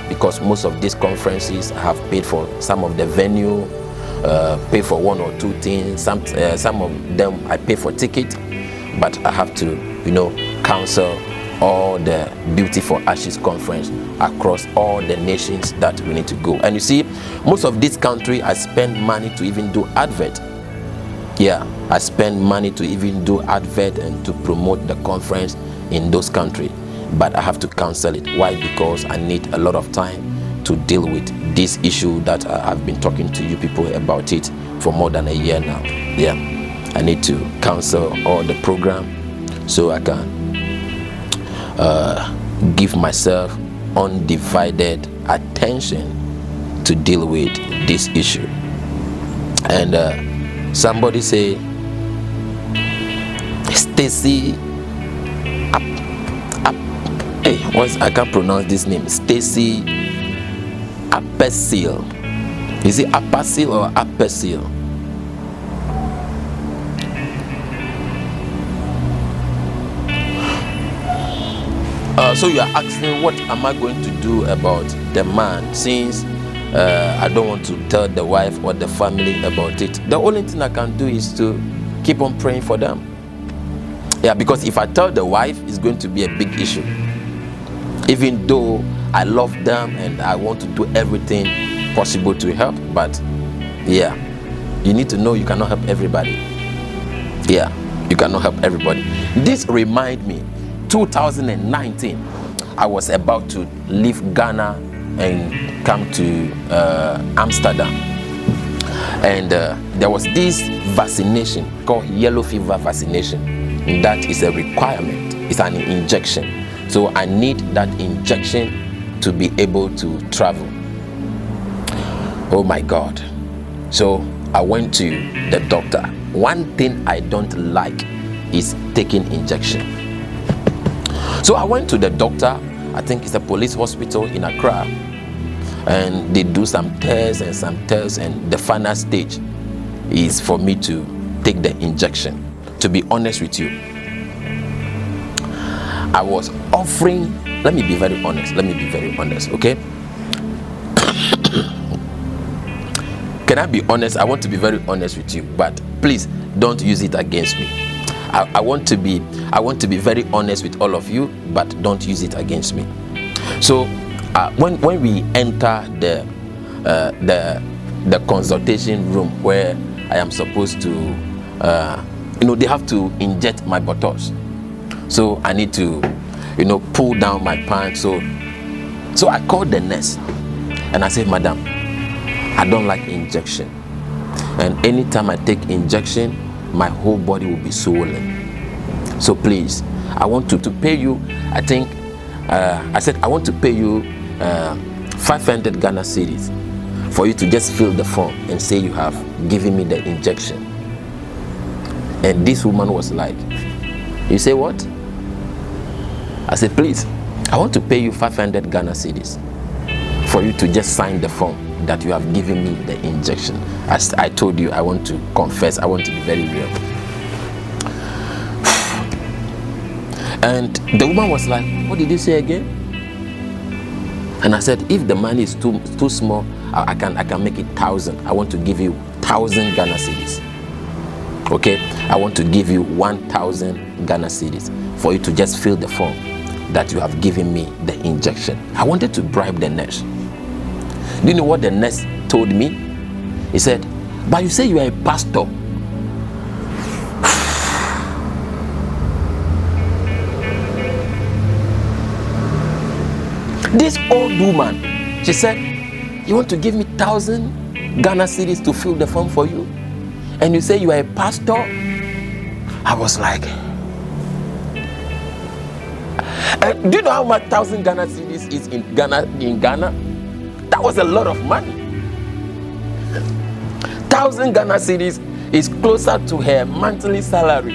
because most of these conferences I have paid for some of the venue, pay for 1 or 2 things, some of them I pay for ticket, but I have to cancel all the Beauty for Ashes conference across all the nations that we need to go. And you see, most of this country I spend money to even do advert. Yeah, I spend money to even do advert and to promote the conference in those countries, but I have to cancel it. Why? Because I need a lot of time to deal with this issue that I've been talking to you people about it for more than a year now. Yeah, I need to cancel all the program so I can give myself undivided attention to deal with this issue. And somebody say, Stacy, I can't pronounce this name. Stacy Apesil. Is it Apasil or Apesil? So you are asking, what am I going to do about the man, since I don't want to tell the wife or the family about it? The only thing I can do is to keep on praying for them. Yeah, because if I tell the wife, it's going to be a big issue. Even though I love them and I want to do everything possible to help, but yeah, you need to know you cannot help everybody. Yeah, you cannot help everybody. This reminds me, 2019, I was about to leave Ghana and come to Amsterdam, and there was this vaccination called yellow fever vaccination. That is a requirement. It's an injection, so I need that injection to be able to travel. Oh my God. So I went to the doctor. One thing I don't like is taking injection. So I went to the doctor. I think it's a police hospital in Accra, and they do some tests, and the final stage is for me to take the injection. To be honest with you, I was offering, let me be very honest, okay? Can I be honest? I want to be very honest with you, but please don't use it against me. I want to be very honest with all of you, but don't use it against me. So when we enter the consultation room where I am supposed to, they have to inject my buttocks. So I need to, pull down my pants. So I called the nurse and I said, Madam, I don't like injection, and anytime I take injection, my whole body will be swollen. So please, I want to pay you, I think, I said I want to pay you 500 Ghana cedis for you to just fill the form and say you have given me the injection. And this woman was like, you say what? I said, please, I want to pay you 500 Ghana cedis for you to just sign the form that you have given me the injection. As I told you, I want to confess, I want to be very real. And the woman was like, what did you say again? And I said, if the money is too small, I can make it 1,000. I want to give you 1,000 Ghana cedis. Okay, I want to give you 1,000 Ghana cedis for you to just fill the form that you have given me the injection. I wanted to bribe the nurse. Do you know what the nurse told me? He said, but you say you are a pastor. This old woman, she said, you want to give me 1,000 Ghana cedis to fill the form for you? And you say you are a pastor? I was like, do you know how much 1,000 Ghana cedis is in Ghana? That was a lot of money. 1,000 Ghana cedis is closer to her monthly salary.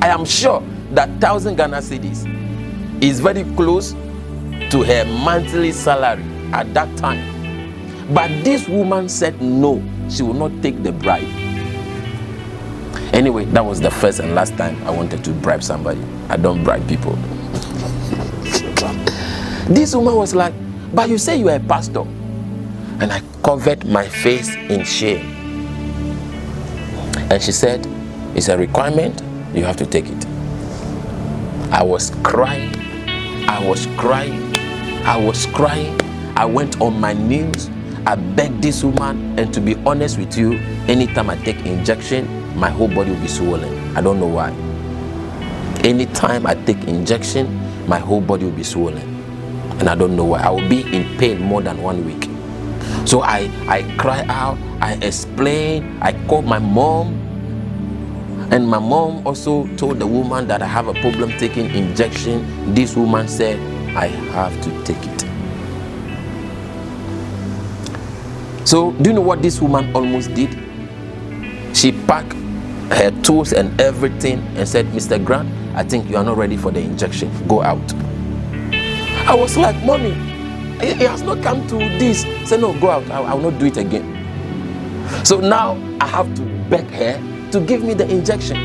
I am sure that 1,000 Ghana cedis is very close to her monthly salary at that time. But this woman said no, she will not take the bribe. Anyway, that was the first and last time I wanted to bribe somebody. I don't bribe people. This woman was like, but you say you are a pastor. And I covered my face in shame. And she said, it's a requirement, you have to take it. I was crying. I was crying. I was crying. I went on my knees. I begged this woman, and to be honest with you, anytime I take injection, my whole body will be swollen. I don't know why. Anytime I take injection, my whole body will be swollen. And I don't know why. I will be in pain more than 1 week. So I cry out, I explain, I called my mom. And my mom also told the woman that I have a problem taking injection. This woman said, I have to take it. So, do you know what this woman almost did? She packed her tools and everything and said, Mr. Grant, I think you are not ready for the injection. Go out. I was like, Mommy, it has not come to this. Say, no, go out. I will not do it again. So now I have to beg her to give me the injection.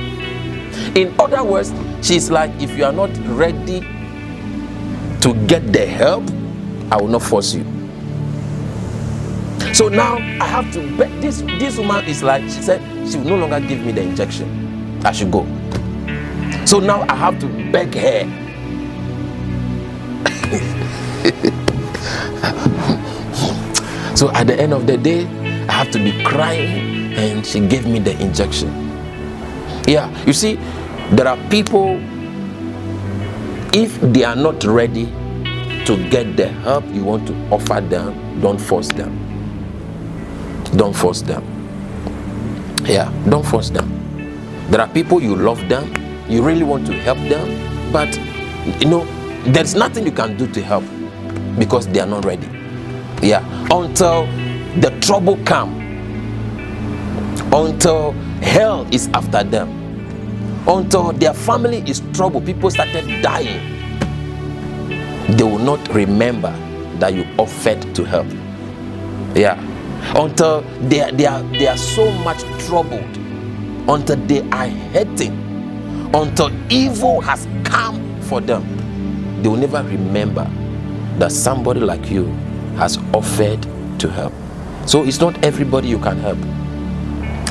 In other words, she's like, if you are not ready to get the help, I will not force you. So now I have to beg. This woman is like, she said she will no longer give me the injection. I should go. So now I have to beg her. So at the end of the day, I have to be crying, and she gave me the injection. Yeah, you see, there are people, if they are not ready to get the help you want to offer them, don't force them. Don't force them. Yeah, don't force them. There are people, you love them, you really want to help them, but you know, there's nothing you can do to help because they are not ready. Yeah, until the trouble comes, until hell is after them, until their family is trouble, people started dying, they will not remember that you offered to help. Yeah, until they are so much troubled, until they are hurting, until evil has come for them, they will never remember that somebody like you has offered to help. So it's not everybody you can help.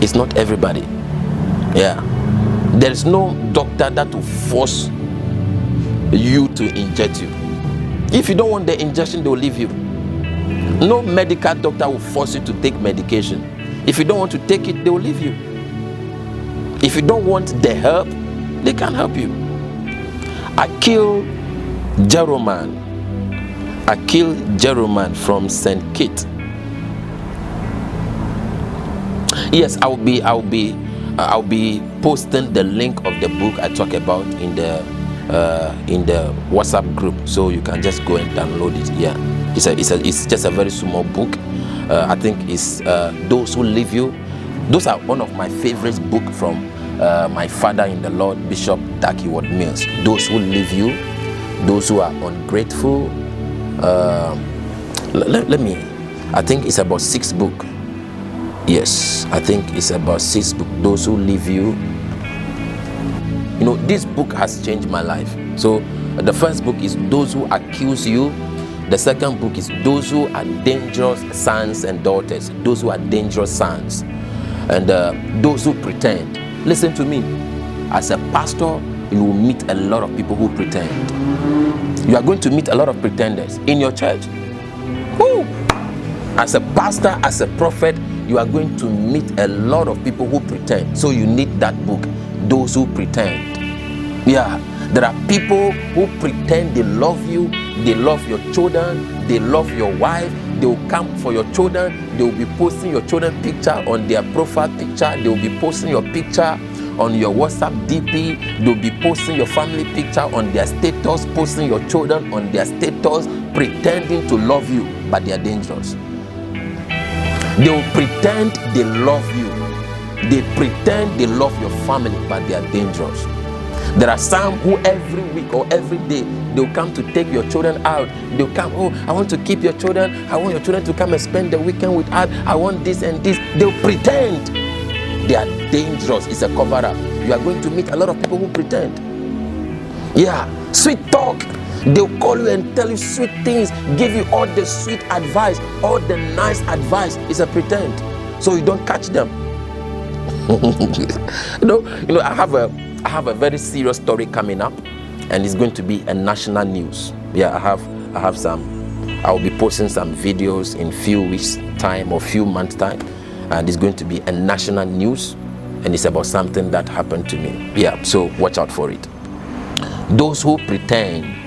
It's not everybody. Yeah, there's no doctor that will force you to inject you. If you don't want the injection, they will leave you. No medical doctor will force you to take medication. If you don't want to take it, they will leave you. If you don't want the help, they can't help you. I killed Jeroman. I killed Jeroman from St. Kitts. Yes, I'll be posting the link of the book I talk about in the WhatsApp group, so you can just go and download it. Yeah, it's just a very small book. I think it's Those Who Leave You. Those are one of my favorite books from my father in the Lord, Bishop Darky Ward Mills. Those Who Leave You, Those Who Are Ungrateful. Let me, I think it's about 6 books. Yes, I think it's about 6 books. Those Who Leave You. You know, this book has changed my life. So the first book is Those Who Accuse You. The second book is those who are dangerous sons and daughters. Those who are dangerous sons. And those who pretend. Listen to me. As a pastor, you will meet a lot of people who pretend. You are going to meet a lot of pretenders in your church. Woo! As a pastor, as a prophet, you are going to meet a lot of people who pretend. So you need that book, Those Who Pretend. Yeah, there are people who pretend they love you, they love your children, they love your wife, they will come for your children, they will be posting your children picture on their profile picture, they will be posting your picture on your WhatsApp DP, they'll be posting your family picture on their status, posting your children on their status, pretending to love you, but they are dangerous. They will pretend they love you. They pretend they love your family, but they are dangerous. There are some who every week or every day, they'll come to take your children out. They'll come, oh, I want to keep your children. I want your children to come and spend the weekend with us. I want this and this. They'll pretend. They are dangerous. It's a cover-up. You are going to meet a lot of people who pretend. Yeah, sweet talk. They'll call you and tell you sweet things, give you all the sweet advice, all the nice advice. It's a pretend. So you don't catch them. you know, I have a very serious story coming up, and it's going to be a national news. Yeah, I have some. I'll be posting some videos in few weeks time or few months time, and it's going to be a national news, and it's about something that happened to me. Yeah, so watch out for it. Those who pretend.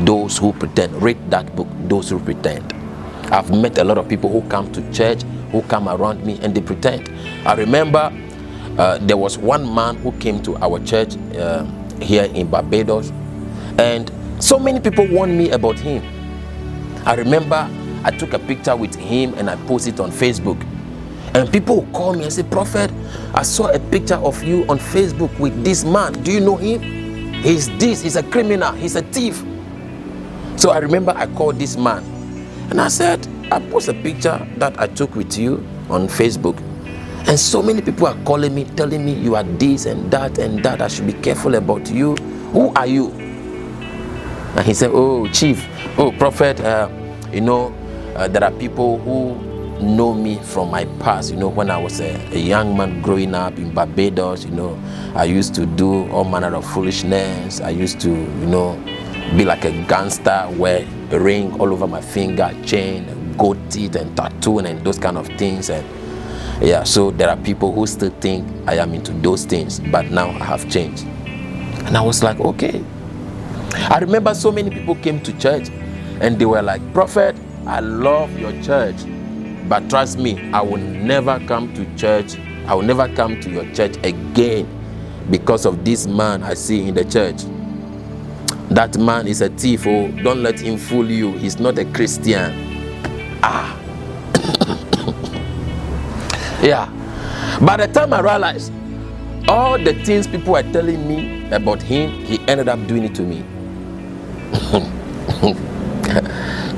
Those who pretend. Read that book, Those Who Pretend. I've met a lot of people who come to church, who come around me, and they pretend. I remember there was one man who came to our church here in Barbados, and so many people warned me about him. I remember I took a picture with him and I posted it on Facebook, and people would call me and say, Prophet, I saw a picture of you on Facebook with this man. Do you know him? He's a criminal, he's a thief. So I remember I called this man and I said, I post a picture that I took with you on Facebook, and so many people are calling me, telling me you are this and that and that. I should be careful about you. Who are you? And he said, oh, Chief, oh, Prophet, there are people who know me from my past. When I was a young man growing up in Barbados, I used to do all manner of foolishness. I used to, be like a gangster, wear a ring all over my finger, chain, goat teeth and tattoo and those kind of things. And yeah, so there are people who still think I am into those things, but now I have changed. And I was like, okay. I remember so many people came to church and they were like, Prophet, I love your church, but trust me, I will never come to church. I will never come to your church again because of this man I see in the church. That man is a thief. Oh, don't let him fool you. He's not a Christian. Yeah. By the time I realized all the things people were telling me about him, he ended up doing it to me.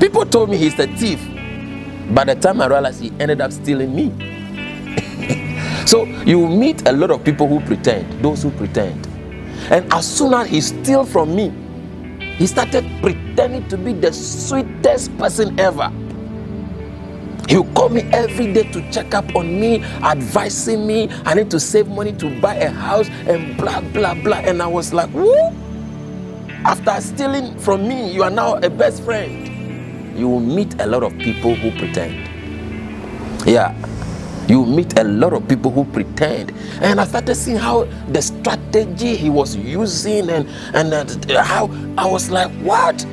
People told me he's a thief. By the time I realized, he ended up stealing me. So you meet a lot of people who pretend, those who pretend. And as soon as he steals from me, he started pretending to be the sweetest person ever. He would call me every day to check up on me, advising me. I need to save money to buy a house and blah, blah, blah. And I was like, whoa. After stealing from me, you are now a best friend. You will meet a lot of people who pretend. Yeah. You meet a lot of people who pretend. And I started seeing how the strategy he was using and how I was like, what?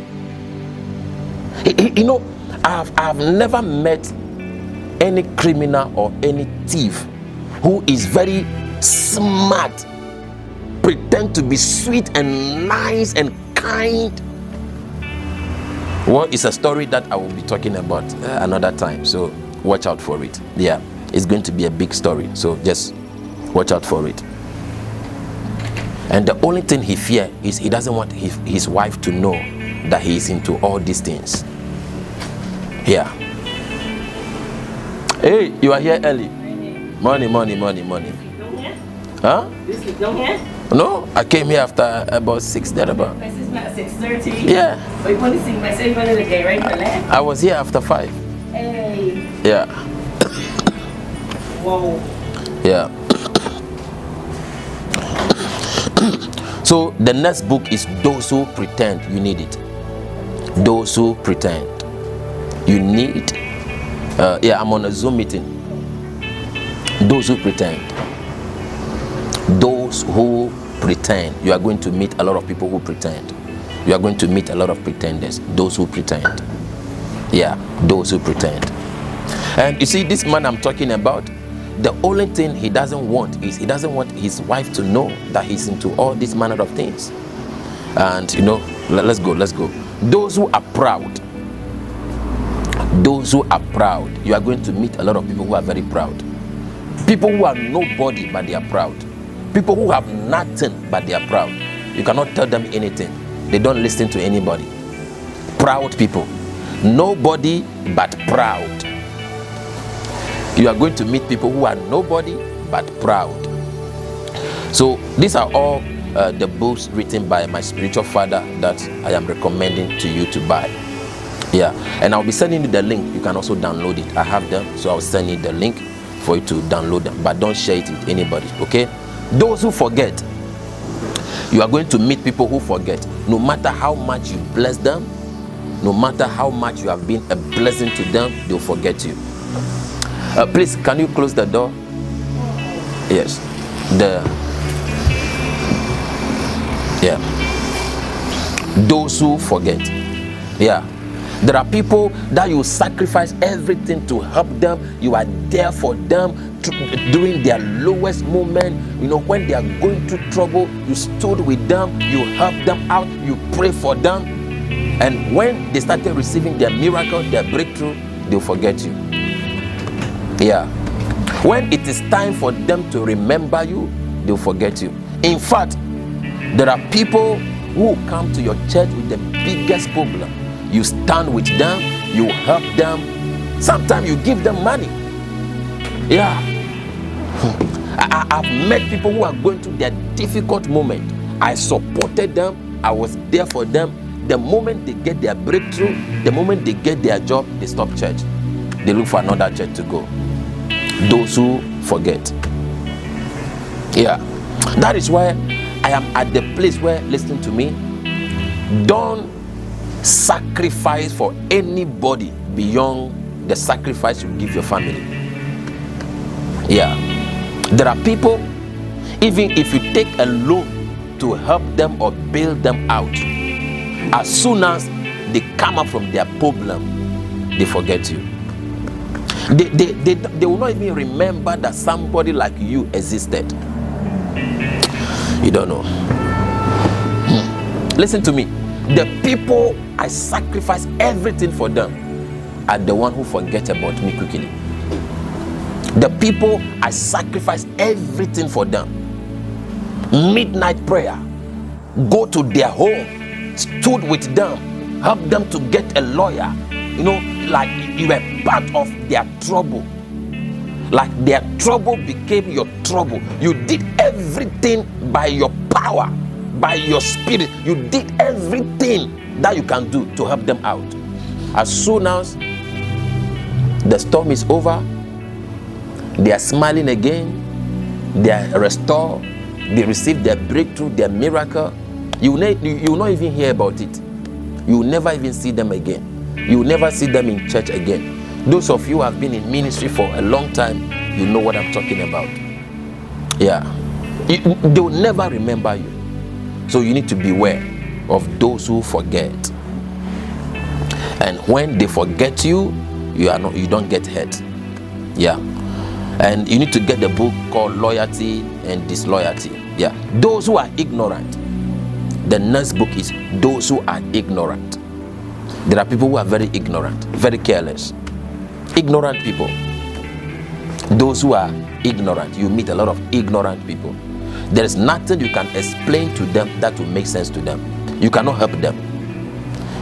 I've never met any criminal or any thief who is very smart, pretend to be sweet and nice and kind. Well, it's a story that I will be talking about another time, so watch out for it. Yeah. It's going to be a big story, so just watch out for it. And the only thing he fears is he doesn't want his wife to know that he is into all these things. Yeah. Hey, you are here early. Money. Huh? This is here? No, I came here after about 6 thereabout. Message at 6:30. Yeah. But you want to see message when they get ready for left? I was here after 5. Hey. Yeah. Whoa. Yeah. So the next book is Those Who Pretend You Need It. Those Who Pretend You Need. Yeah, I'm on a Zoom meeting. Those Who Pretend. Those who pretend. You are going to meet a lot of people who pretend. You are going to meet a lot of pretenders. Those who pretend. Yeah, those who pretend. And you see, this man I'm talking about, the only thing he doesn't want is he doesn't want his wife to know that he's into all this manner of things. And you know, let's go. Those who are proud. Those who are proud. You are going to meet a lot of people who are very proud. People who are nobody but they are proud. People who have nothing but they are proud. You cannot tell them anything. They don't listen to anybody. Proud people. Nobody but proud. You are going to meet people who are nobody but proud. So these are all the books written by my spiritual father that I am recommending to you to buy. Yeah, and I'll be sending you the link. You can also download it. I have them, so I'll send you the link for you to download them. But don't share it with anybody, okay? Those who forget. You are going to meet people who forget. No matter how much you bless them, no matter how much you have been a blessing to them, they'll forget you. Please, can you close the door? Yes. Yeah. Those who forget. Yeah. There are people that you sacrifice everything to help them. You are there for them during their lowest moment. You know, when they are going through trouble, you stood with them, you helped them out, you pray for them. And when they started receiving their miracle, their breakthrough, they'll forget you. Yeah. When it is time for them to remember you, they'll forget you. In fact, there are people who come to your church with the biggest problem. You stand with them, you help them. Sometimes you give them money. Yeah. I've met people who are going through their difficult moment. I supported them. I was there for them. The moment they get their breakthrough, the moment they get their job, they stop church. They look for another church to go. Those who forget. Yeah. That is why I am at the place where, listen to me, don't sacrifice for anybody beyond the sacrifice you give your family. Yeah. There are people, even if you take a loan to help them or bail them out, as soon as they come up from their problem, they forget you. They will not even remember that somebody like you existed. You don't know. Listen to me. The people I sacrifice everything for them are the one who forget about me quickly. The people I sacrifice everything for them. Midnight prayer. Go to their home. Stood with them. Help them to get a lawyer. You know, like you were part of their trouble. Like their trouble became your trouble. You did everything by your power, by your spirit. You did everything that you can do to help them out. As soon as the storm is over, they are smiling again, they are restored, they receive their breakthrough, their miracle. You will not even hear about it. You will never even see them again. You will never see them in church again. Those of you who have been in ministry for a long time, you know what I'm talking about. Yeah. They will never remember you. So you need to beware of those who forget. And when they forget you, you don't get hurt. Yeah. And you need to get the book called Loyalty and Disloyalty. Yeah. Those who are ignorant. The next book is Those Who Are Ignorant. There are people who are very ignorant, very careless. Ignorant people. Those who are ignorant. You meet a lot of ignorant people. There is nothing you can explain to them that will make sense to them. You cannot help them.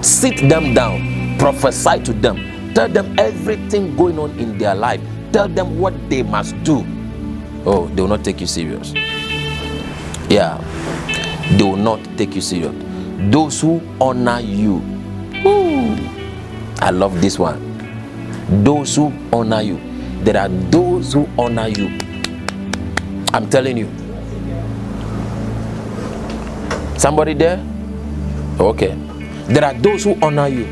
Sit them down. Prophesy to them. Tell them everything going on in their life. Tell them what they must do. Oh, they will not take you serious. Yeah, they will not take you serious. Those who honor you, ooh, I love this one. Those who honor you. There are those who honor you. I'm telling you. Somebody there? Okay. There are those who honor you.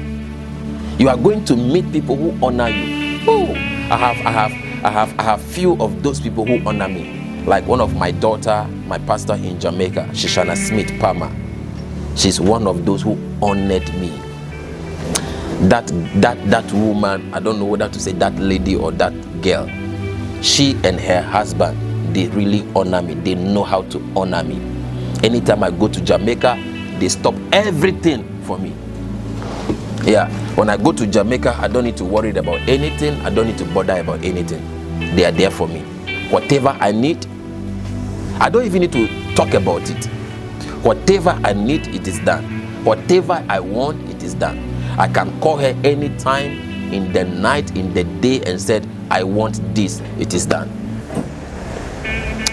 You are going to meet people who honor you. Ooh, I have few of those people who honor me. Like one of my daughter, my pastor in Jamaica, Shoshana Smith Palmer. She's one of those who honored me. That woman, I don't know whether to say that lady or that girl. She and her husband, they really honor me. They know how to honor me. Anytime I go to Jamaica, they stop everything for me. Yeah, when I go to Jamaica, I don't need to worry about anything. I don't need to bother about anything. They are there for me. Whatever I need, I don't even need to talk about it. Whatever I need, it is done. Whatever I want, it is done. I can call her anytime in the night, in the day, and said, I want this, it is done.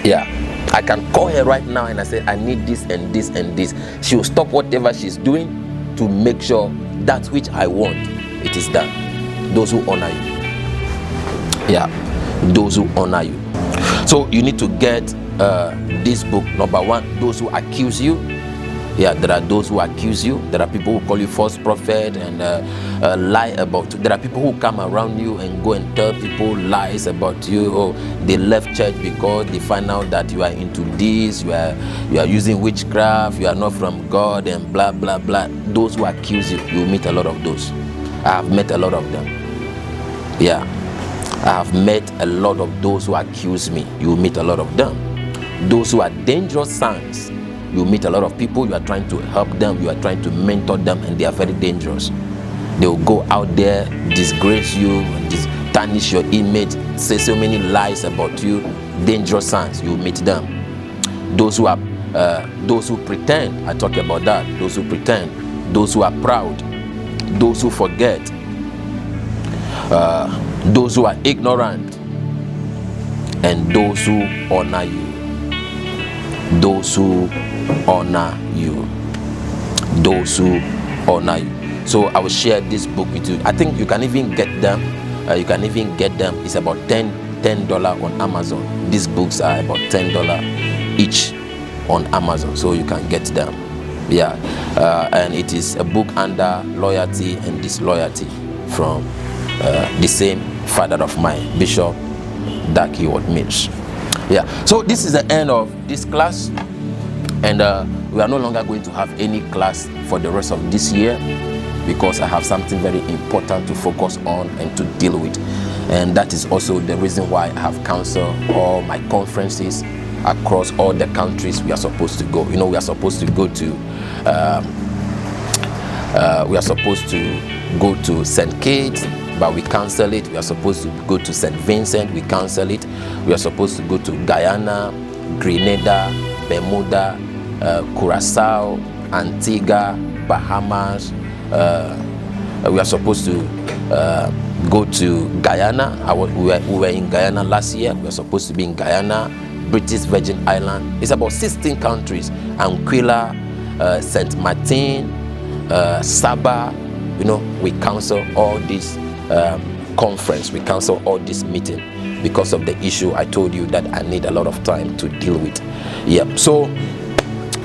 Yeah, I can call her right now and I say, I need this and this and this. She will stop whatever she's doing to make sure that which I want, it is done. Those who honor you. Yeah, those who honor you. So you need to get this book. Number one, those who accuse you. Yeah, there are those who accuse you. There are people who call you false prophet and lie about you. There are people who come around you and go and tell people lies about you. Or they left church because they find out that you are into this, you are using witchcraft, you are not from God, and blah blah blah. Those who accuse you, you meet a lot of those. I have met a lot of them. Yeah, I have met a lot of those who accuse me. You meet a lot of them. Those who are dangerous sons. You meet a lot of people, you are trying to help them, you are trying to mentor them, and they are very dangerous. They will go out there, disgrace you, tarnish your image, say so many lies about you. Dangerous sons, you meet them. Those who pretend, I talk about that. Those who pretend, those who are proud, those who forget, those who are ignorant, and those who honor you. Those who honor you. Those who honor you. So I will share this book with you. I think you can even get them. It's about $10 on Amazon. These books are about $10 each on Amazon, so you can get them. Yeah, and it is a book under loyalty and disloyalty from the same father of mine, Bishop Dag Heward-Mills. Yeah, so this is the end of this class, and we are no longer going to have any class for the rest of this year because I have something very important to focus on and to deal with, and that is also the reason why I have canceled all my conferences across all the countries we are supposed to go. You know, we are supposed to go to St. Kitts, but we cancel it. We are supposed to go to St. Vincent, we cancel it. We are supposed to go to Guyana, Grenada, Bermuda, Curacao, Antigua, Bahamas. We are supposed to go to Guyana. We were in Guyana last year. We are supposed to be in Guyana, British Virgin Island. It's about 16 countries. Anguilla, Saint Martin, Saba. You know, we cancel all these conference. We cancel all this meeting because of the issue I told you that I need a lot of time to deal with. Yeah. So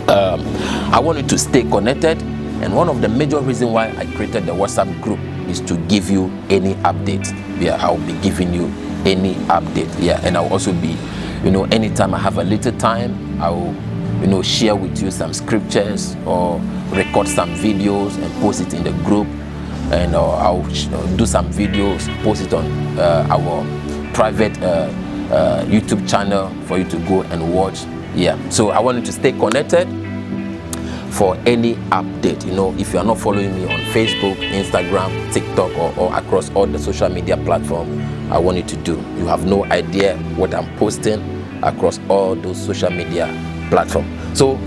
I want you to stay connected, and one of the major reasons why I created the WhatsApp group is to give you any update. Yeah, I'll be giving you any update. Yeah, and I'll also be, you know, anytime I have a little time, I will, you know, share with you some scriptures or record some videos and post it in the group, and I'll do some videos, post it on our private YouTube channel for you to go and watch. Yeah, so I want you to stay connected for any update. You know, if you are not following me on Facebook, Instagram, TikTok, or across all the social media platforms, I want you to do. You have no idea what I'm posting across all those social media platforms. So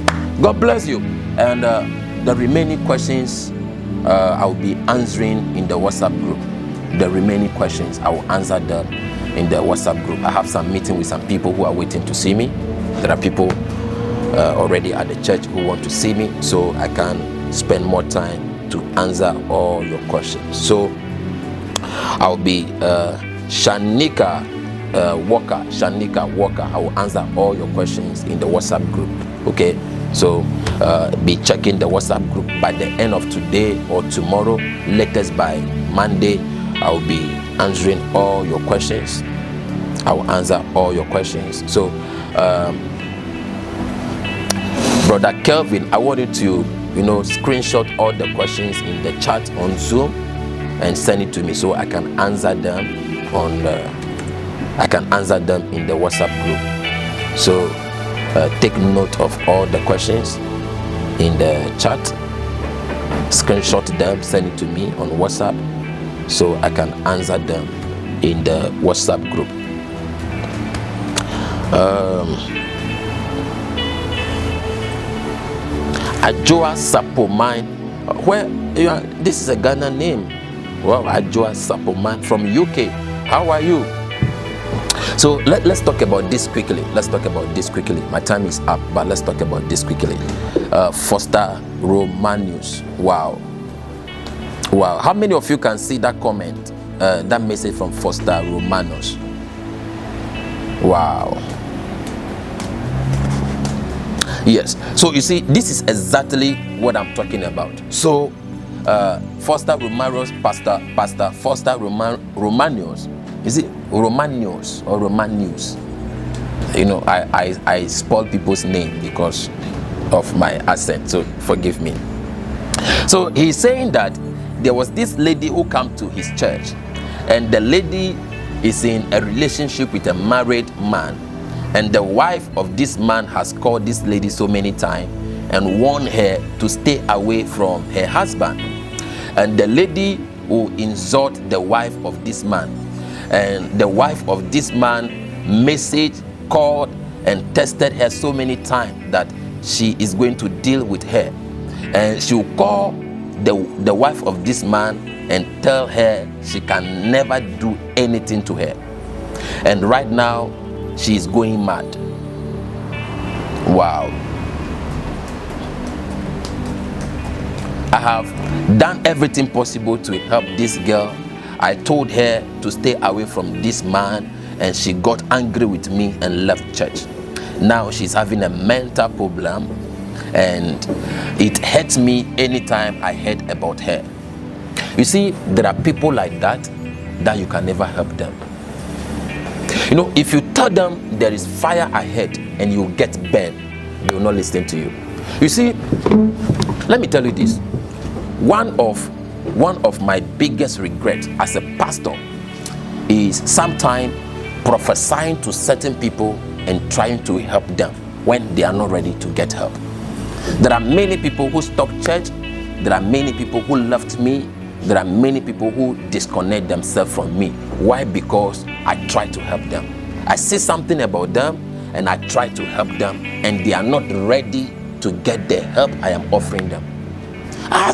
God bless you, and the remaining questions I will be answering in the WhatsApp group. The remaining questions I will answer them in the WhatsApp group. I have some meeting with some people who are waiting to see me. There are people already at the church who want to see me, so I can spend more time to answer all your questions. So I'll be Shanika Walker. I will answer all your questions in the WhatsApp group. Okay, so be checking the WhatsApp group by the end of today or tomorrow, latest by Monday. I will be answering all your questions. I will answer all your questions. So Brother Kelvin, I want you to screenshot all the questions in the chat on Zoom and send it to me so I can answer them in the WhatsApp group. So take note of all the questions in the chat, screenshot them, send it to me on WhatsApp so I can answer them in the WhatsApp group. Ajoa Sapoman, where you are, this is a Ghana name. Wow, Ajoa Sapoman from UK. How are you? So let's talk about this quickly. My time is up, but let's talk about this quickly. Foster Romanus. Wow. How many of you can see that comment, that message from Foster Romanus? Wow. Yes. So you see, this is exactly what I'm talking about. So Foster Romanus, Pastor Foster Romanus. Is it Romanius or Romanius? I spoil people's name because of my accent, so forgive me. So he's saying that there was this lady who came to his church, and the lady is in a relationship with a married man, and the wife of this man has called this lady so many times and warned her to stay away from her husband. And the lady will insult the wife of this man, and the wife of this man messaged, called and tested her so many times that she is going to deal with her, and she will call the wife of this man and tell her she can never do anything to her. And right now she is going mad. Wow. I have done everything possible to help this girl. I told her to stay away from this man, and she got angry with me and left church. Now she's having a mental problem, and it hurts me anytime I heard about her. You see, there are people like that you can never help them. If you tell them there is fire ahead and you get burned, they will not listen to you. You see, let me tell you this. One of my biggest regrets as a pastor is sometimes prophesying to certain people and trying to help them when they are not ready to get help. There are many people who stopped church. There are many people who left me. There are many people who disconnect themselves from me. Why? Because I try to help them. I see something about them and I try to help them, and they are not ready to get the help I am offering them.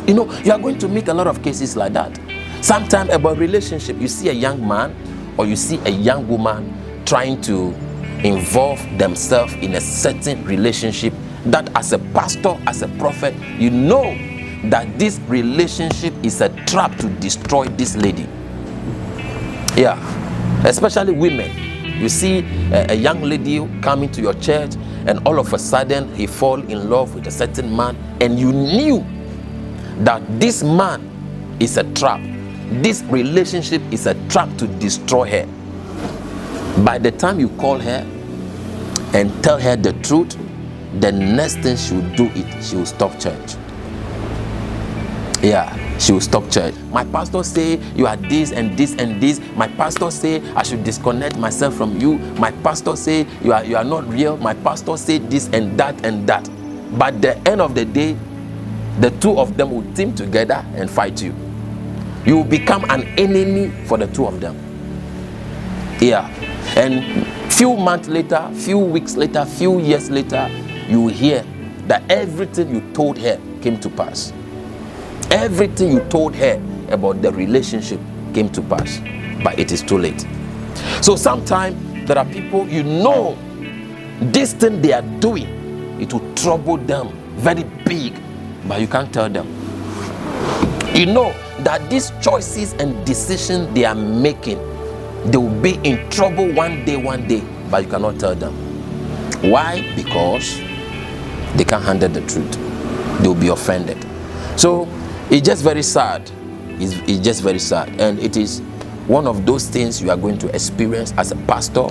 You are going to meet a lot of cases like that. Sometimes about relationship, you see a young man or you see a young woman trying to involve themselves in a certain relationship that as a pastor, as a prophet, you know that this relationship is a trap to destroy this lady. Yeah, especially women. You see a young lady coming to your church, and all of a sudden he fall in love with a certain man, and you knew that this man is a trap. This relationship is a trap to destroy her. By the time you call her and tell her the truth, the next thing she will do she will stop church. Yeah, she will stop church. My pastor say you are this and this and this. My pastor say I should disconnect myself from you. My pastor say you are not real. My pastor say this and that and that. But at the end of the day, the two of them will team together and fight you. You will become an enemy for the two of them. Yeah, and few months later, few weeks later, few years later, you will hear that everything you told her came to pass. Everything you told her about the relationship came to pass, but it is too late. So sometimes there are people, this thing they are doing it will trouble them very big, but you can't tell them. You know that these choices and decisions they are making, they will be in trouble one day, but you cannot tell them. Why? Because they can't handle the truth. They will be offended. So it's just very sad. It's just very sad. And it is one of those things you are going to experience as a pastor,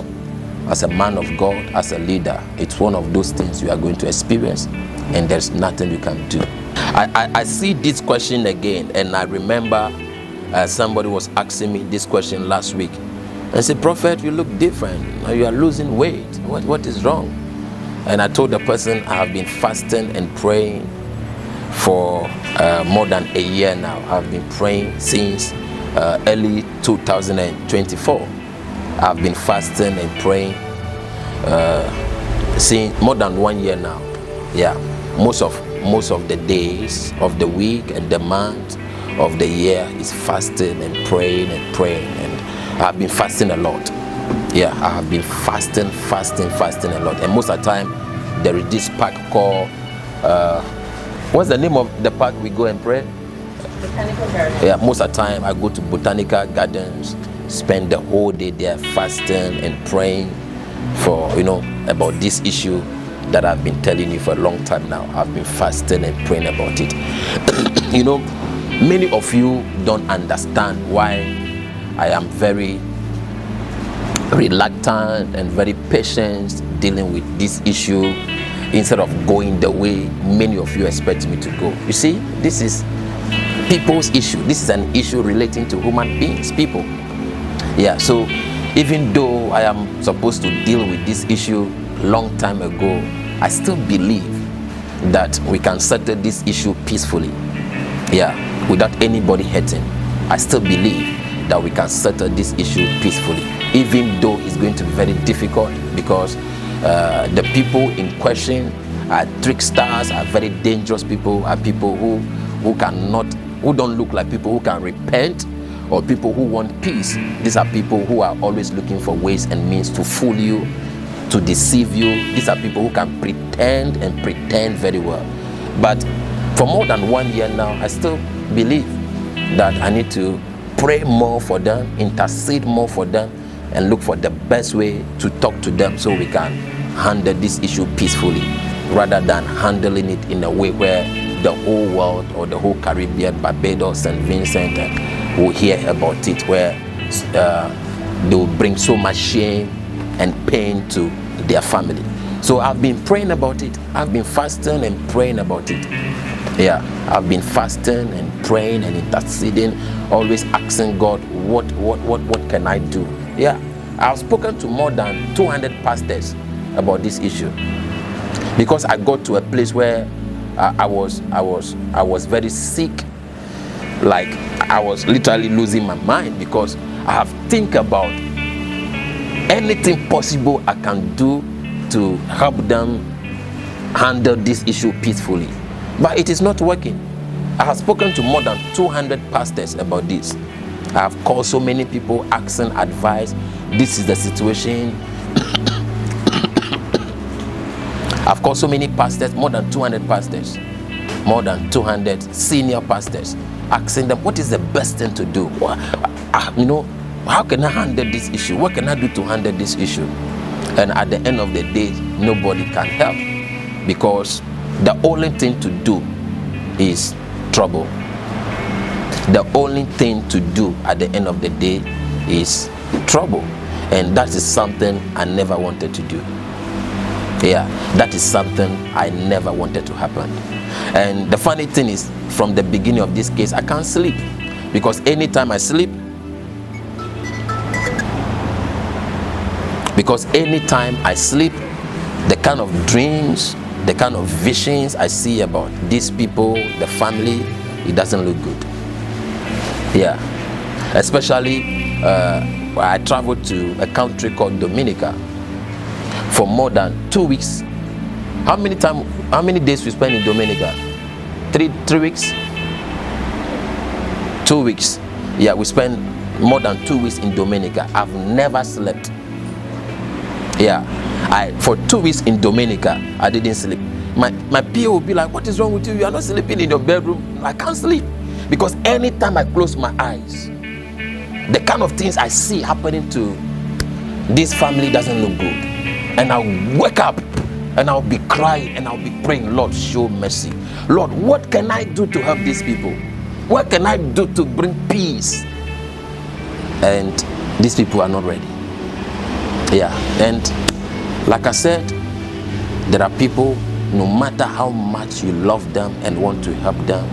as a man of God, as a leader. It's one of those things you are going to experience, and there's nothing you can do. I see this question again, and I remember somebody was asking me this question last week. I said, Prophet, you look different. You are losing weight. What is wrong? And I told the person I have been fasting and praying for more than a year now. I've been praying since early 2024. I've been fasting and praying since more than 1 year now. Yeah, most of the days of the week and the month of the year is fasting and praying, and I've been fasting a lot. Yeah, I have been fasting a lot. And most of the time, there is this park called, what's the name of the park we go and pray? Botanical Gardens. Yeah, most of the time I go to Botanical Gardens, spend the whole day there fasting and praying for, about this issue that I've been telling you for a long time now. I've been fasting and praying about it. Many of you don't understand why I am very reluctant and very patient dealing with this issue instead of going the way many of you expect me to go. You see, this is people's issue. This is an issue relating to human beings, people. Yeah, so even though I am supposed to deal with this issue long time ago, I still believe that we can settle this issue peacefully. Yeah, without anybody hurting. I still believe that we can settle this issue peacefully, even though it's going to be very difficult, because the people in question are tricksters, are very dangerous people, are people who don't look like people who can repent, or people who want peace. These are people who are always looking for ways and means to fool you, to deceive you. These are people who can pretend and pretend very well. But for more than 1 year now, I still believe that I need to pray more for them, intercede more for them, and look for the best way to talk to them so we can handle this issue peacefully, rather than handling it in a way where the whole world or the whole Caribbean, Barbados and Vincent will hear about it, where they will bring so much shame and pain to their family. So I've been praying about it. I've been fasting and praying about it. Yeah, I've been fasting and praying and interceding, always asking God, what can I do? Yeah, I've spoken to more than 200 pastors about this issue, because I got to a place where I was very sick. Like, I was literally losing my mind, because I have think about anything possible I can do to help them handle this issue peacefully. But it is not working. I have spoken to more than 200 pastors about this. I have called so many people asking advice. This is the situation. I've called so many pastors, more than 200 pastors, more than 200 senior pastors, asking them, what is the best thing to do? How can I handle this issue? What can I do to handle this issue? And at the end of the day, nobody can help, because the only thing to do is trouble. The only thing to do at the end of the day is trouble. And that is something I never wanted to do. Yeah, that is something I never wanted to happen. And the funny thing is, from the beginning of this case, I can't sleep, because anytime I sleep, the kind of dreams, the kind of visions I see about these people, the family, it doesn't look good. Yeah, especially I traveled to a country called Dominica for more than 2 weeks. How many days we spent in Dominica? 3 weeks? 2 weeks. Yeah, we spent more than 2 weeks in Dominica. I've never slept. Yeah, For 2 weeks in Dominica, I didn't sleep. My PA will be like, what is wrong with you? You are not sleeping in your bedroom. I can't sleep. Because anytime I close my eyes, the kind of things I see happening to this family doesn't look good. And I'll wake up and I'll be crying and I'll be praying, Lord, show mercy. Lord, what can I do to help these people? What can I do to bring peace? And these people are not ready. Yeah, and like I said, there are people, no matter how much you love them and want to help them,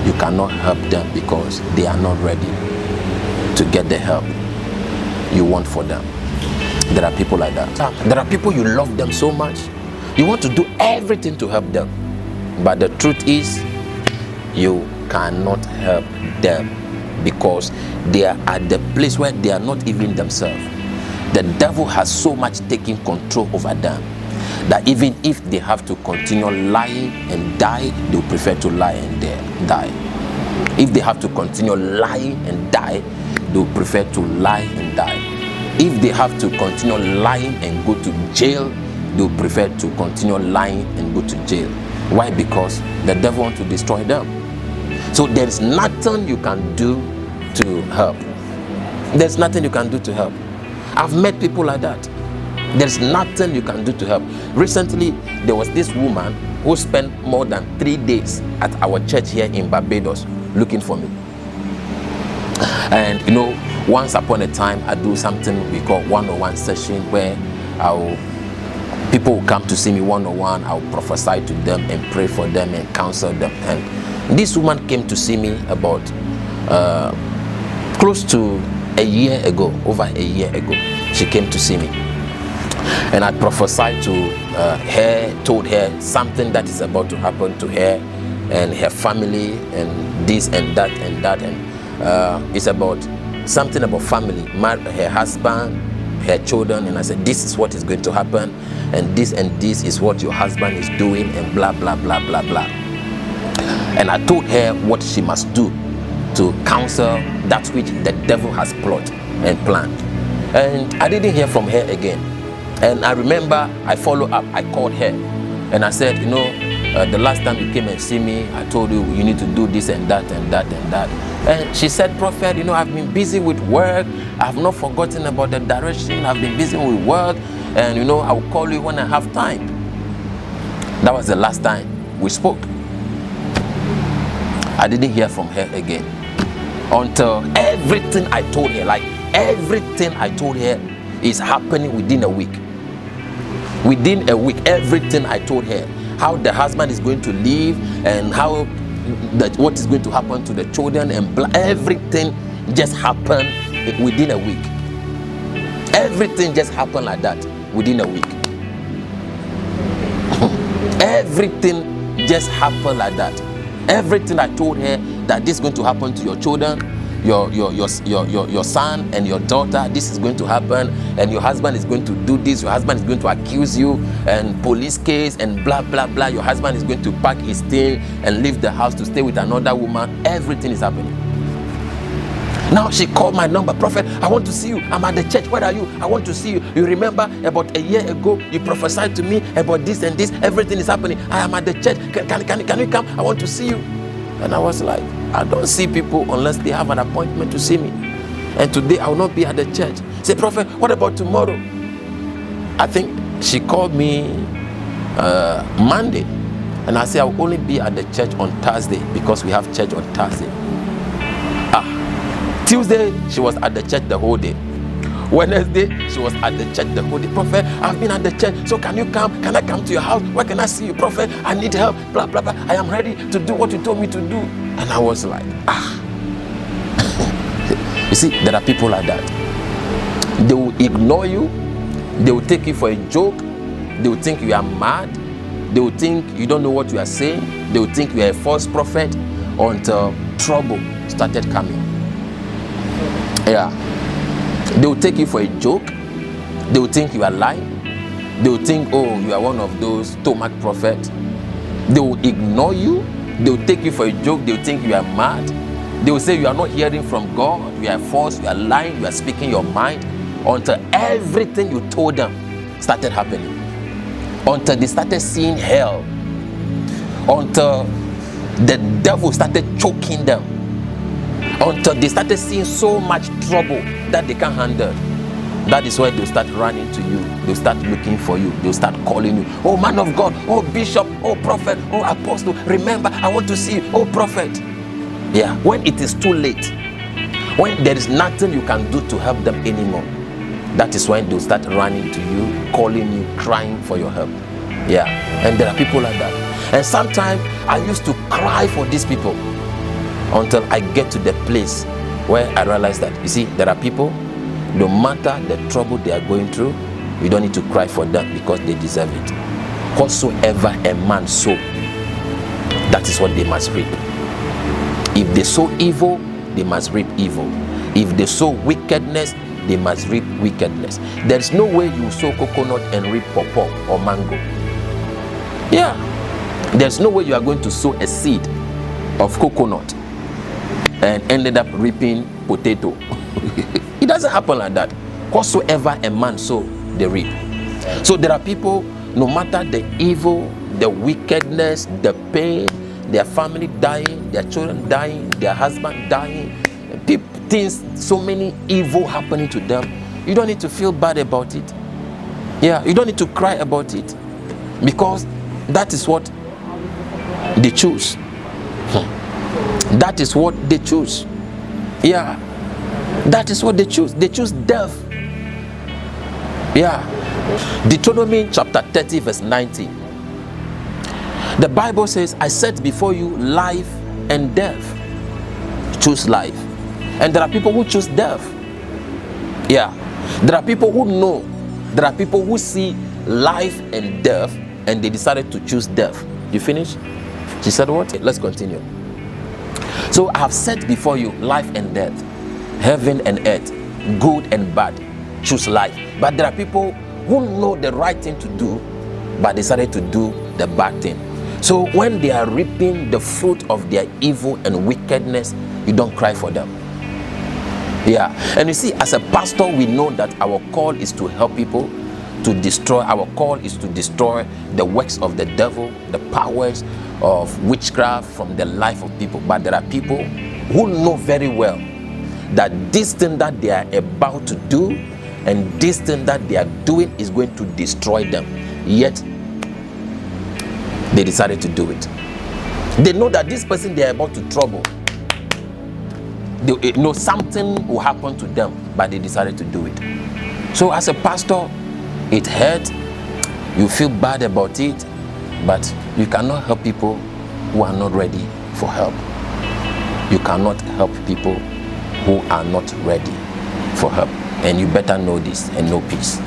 you cannot help them because they are not ready to get the help you want for them. There are people like that. There are people you love them so much, you want to do everything to help them, but the truth is you cannot help them because they are at the place where they are not even themselves. The devil has so much taken control over them that even if they have to continue lying and die, they will prefer to lie and die. If they have to continue lying and die, they will prefer to lie and die. If they have to continue lying and go to jail, they will prefer to continue lying and go to jail. Why? Because the devil wants to destroy them. So there is nothing you can do to help. There's nothing you can do to help. I've met people like that. There's nothing you can do to help. Recently, there was this woman who spent more than 3 days at our church here in Barbados looking for me. And you know, once upon a time, I do something we call one-on-one session where people will come to see me one-on-one. I'll prophesy to them and pray for them and counsel them. And this woman came to see me about close to a year ago, over a year ago. She came to see me. And I prophesied to her, told her something that is about to happen to her and her family and this and that and that. And it's about something about family, her husband, her children. And I said, this is what is going to happen. And this is what your husband is doing and blah, blah, blah, blah, blah. And I told her what she must do to counsel that which the devil has plotted and planned. And I didn't hear from her again. And I remember I followed up. I called her and I said, you know, the last time you came and see me, I told you you need to do this and that and that and that. And she said, Prophet, you know, I've been busy with work. I've not forgotten about the direction. I've been busy with work. And you know, I'll call you when I have time. That was the last time we spoke. I didn't hear from her again until everything I told her, like everything I told her is happening within a week. Within a week, everything I told her, how the husband is going to leave and how what is going to happen to the children and everything just happened within a week. Everything just happened like that within a week. Everything just happened like that. Everything I told her that this is going to happen to your children, your son and your daughter, this is going to happen, and your husband is going to do this, your husband is going to accuse you, and police case and blah blah blah, your husband is going to pack his thing and leave the house to stay with another woman. Everything is happening. Now she called my number, Prophet, I want to see you. I'm at the church. Where are you? I want to see you. You remember about a year ago, you prophesied to me about this and this. Everything is happening. I am at the church. Can you come? I want to see you. And I was like, I don't see people unless they have an appointment to see me. And today I will not be at the church. Say, Prophet, what about tomorrow? I think she called me Monday. And I said, I will only be at the church on Thursday because we have church on Thursday. Tuesday, she was at the church the whole day. Wednesday, she was at the church the whole day. Prophet, I've been at the church, so can you come? Can I come to your house? Where can I see you? Prophet, I need help, blah, blah, blah. I am ready to do what you told me to do. And I was like, You see, there are people like that. They will ignore you. They will take you for a joke. They will think you are mad. They will think you don't know what you are saying. They will think you are a false prophet until trouble started coming. Yeah. They will take you for a joke. They will think you are lying. They will think, oh, you are one of those stomach prophets. They will ignore you. They will take you for a joke. They will think you are mad. They will say you are not hearing from God. You are false. You are lying. You are speaking your mind until everything you told them started happening. Until they started seeing hell. Until the devil started choking them. Until they started seeing so much trouble that they can't handle. That is why they'll start running to you. They'll start looking for you. They'll start calling you. Oh, man of God. Oh, bishop. Oh, prophet. Oh, apostle. Remember, I want to see you. Oh, prophet. Yeah, when it is too late, when there is nothing you can do to help them anymore, that is when they'll start running to you, calling you, crying for your help. Yeah, and there are people like that. And sometimes I used to cry for these people until I get to the place where I realize that, you see, there are people, no matter the trouble they are going through, you don't need to cry for them because they deserve it. Whatsoever a man sow, that is what they must reap. If they sow evil, they must reap evil. If they sow wickedness, they must reap wickedness. There is no way you sow coconut and reap pawpaw or mango. Yeah, there's no way you are going to sow a seed of coconut and ended up reaping potato. It doesn't happen like that. Whatsoever a man sow, they reap. So there are people, no matter the evil, the wickedness, the pain, their family dying, their children dying, their husband dying, things, so many evil happening to them, you don't need to feel bad about it. Yeah, you don't need to cry about it, because that is what they choose. That is what they choose. Yeah, that is what they choose. They choose death. Yeah. Deuteronomy chapter 30 verse 19. The Bible says, I set before you life and death. Choose life. And there are people who choose death. Yeah. There are people who know. There are people who see life and death and they decided to choose death. You finish? She said what? Let's continue. So I have set before you life and death, heaven and earth, good and bad. Choose life. But there are people who know the right thing to do, but decided to do the bad thing. So when they are reaping the fruit of their evil and wickedness, you don't cry for them. Yeah. And you see, as a pastor, we know that our call is to help people, to destroy. Our call is to destroy the works of the devil, the powers of witchcraft from the life of people. But there are people who know very well that this thing that they are about to do and this thing that they are doing is going to destroy them, yet they decided to do it. They know that this person they are about to trouble, they know something will happen to them, but they decided to do it. So as a pastor, it hurts, you feel bad about it, but you cannot help people who are not ready for help. You cannot help people who are not ready for help. And you better know this and know peace.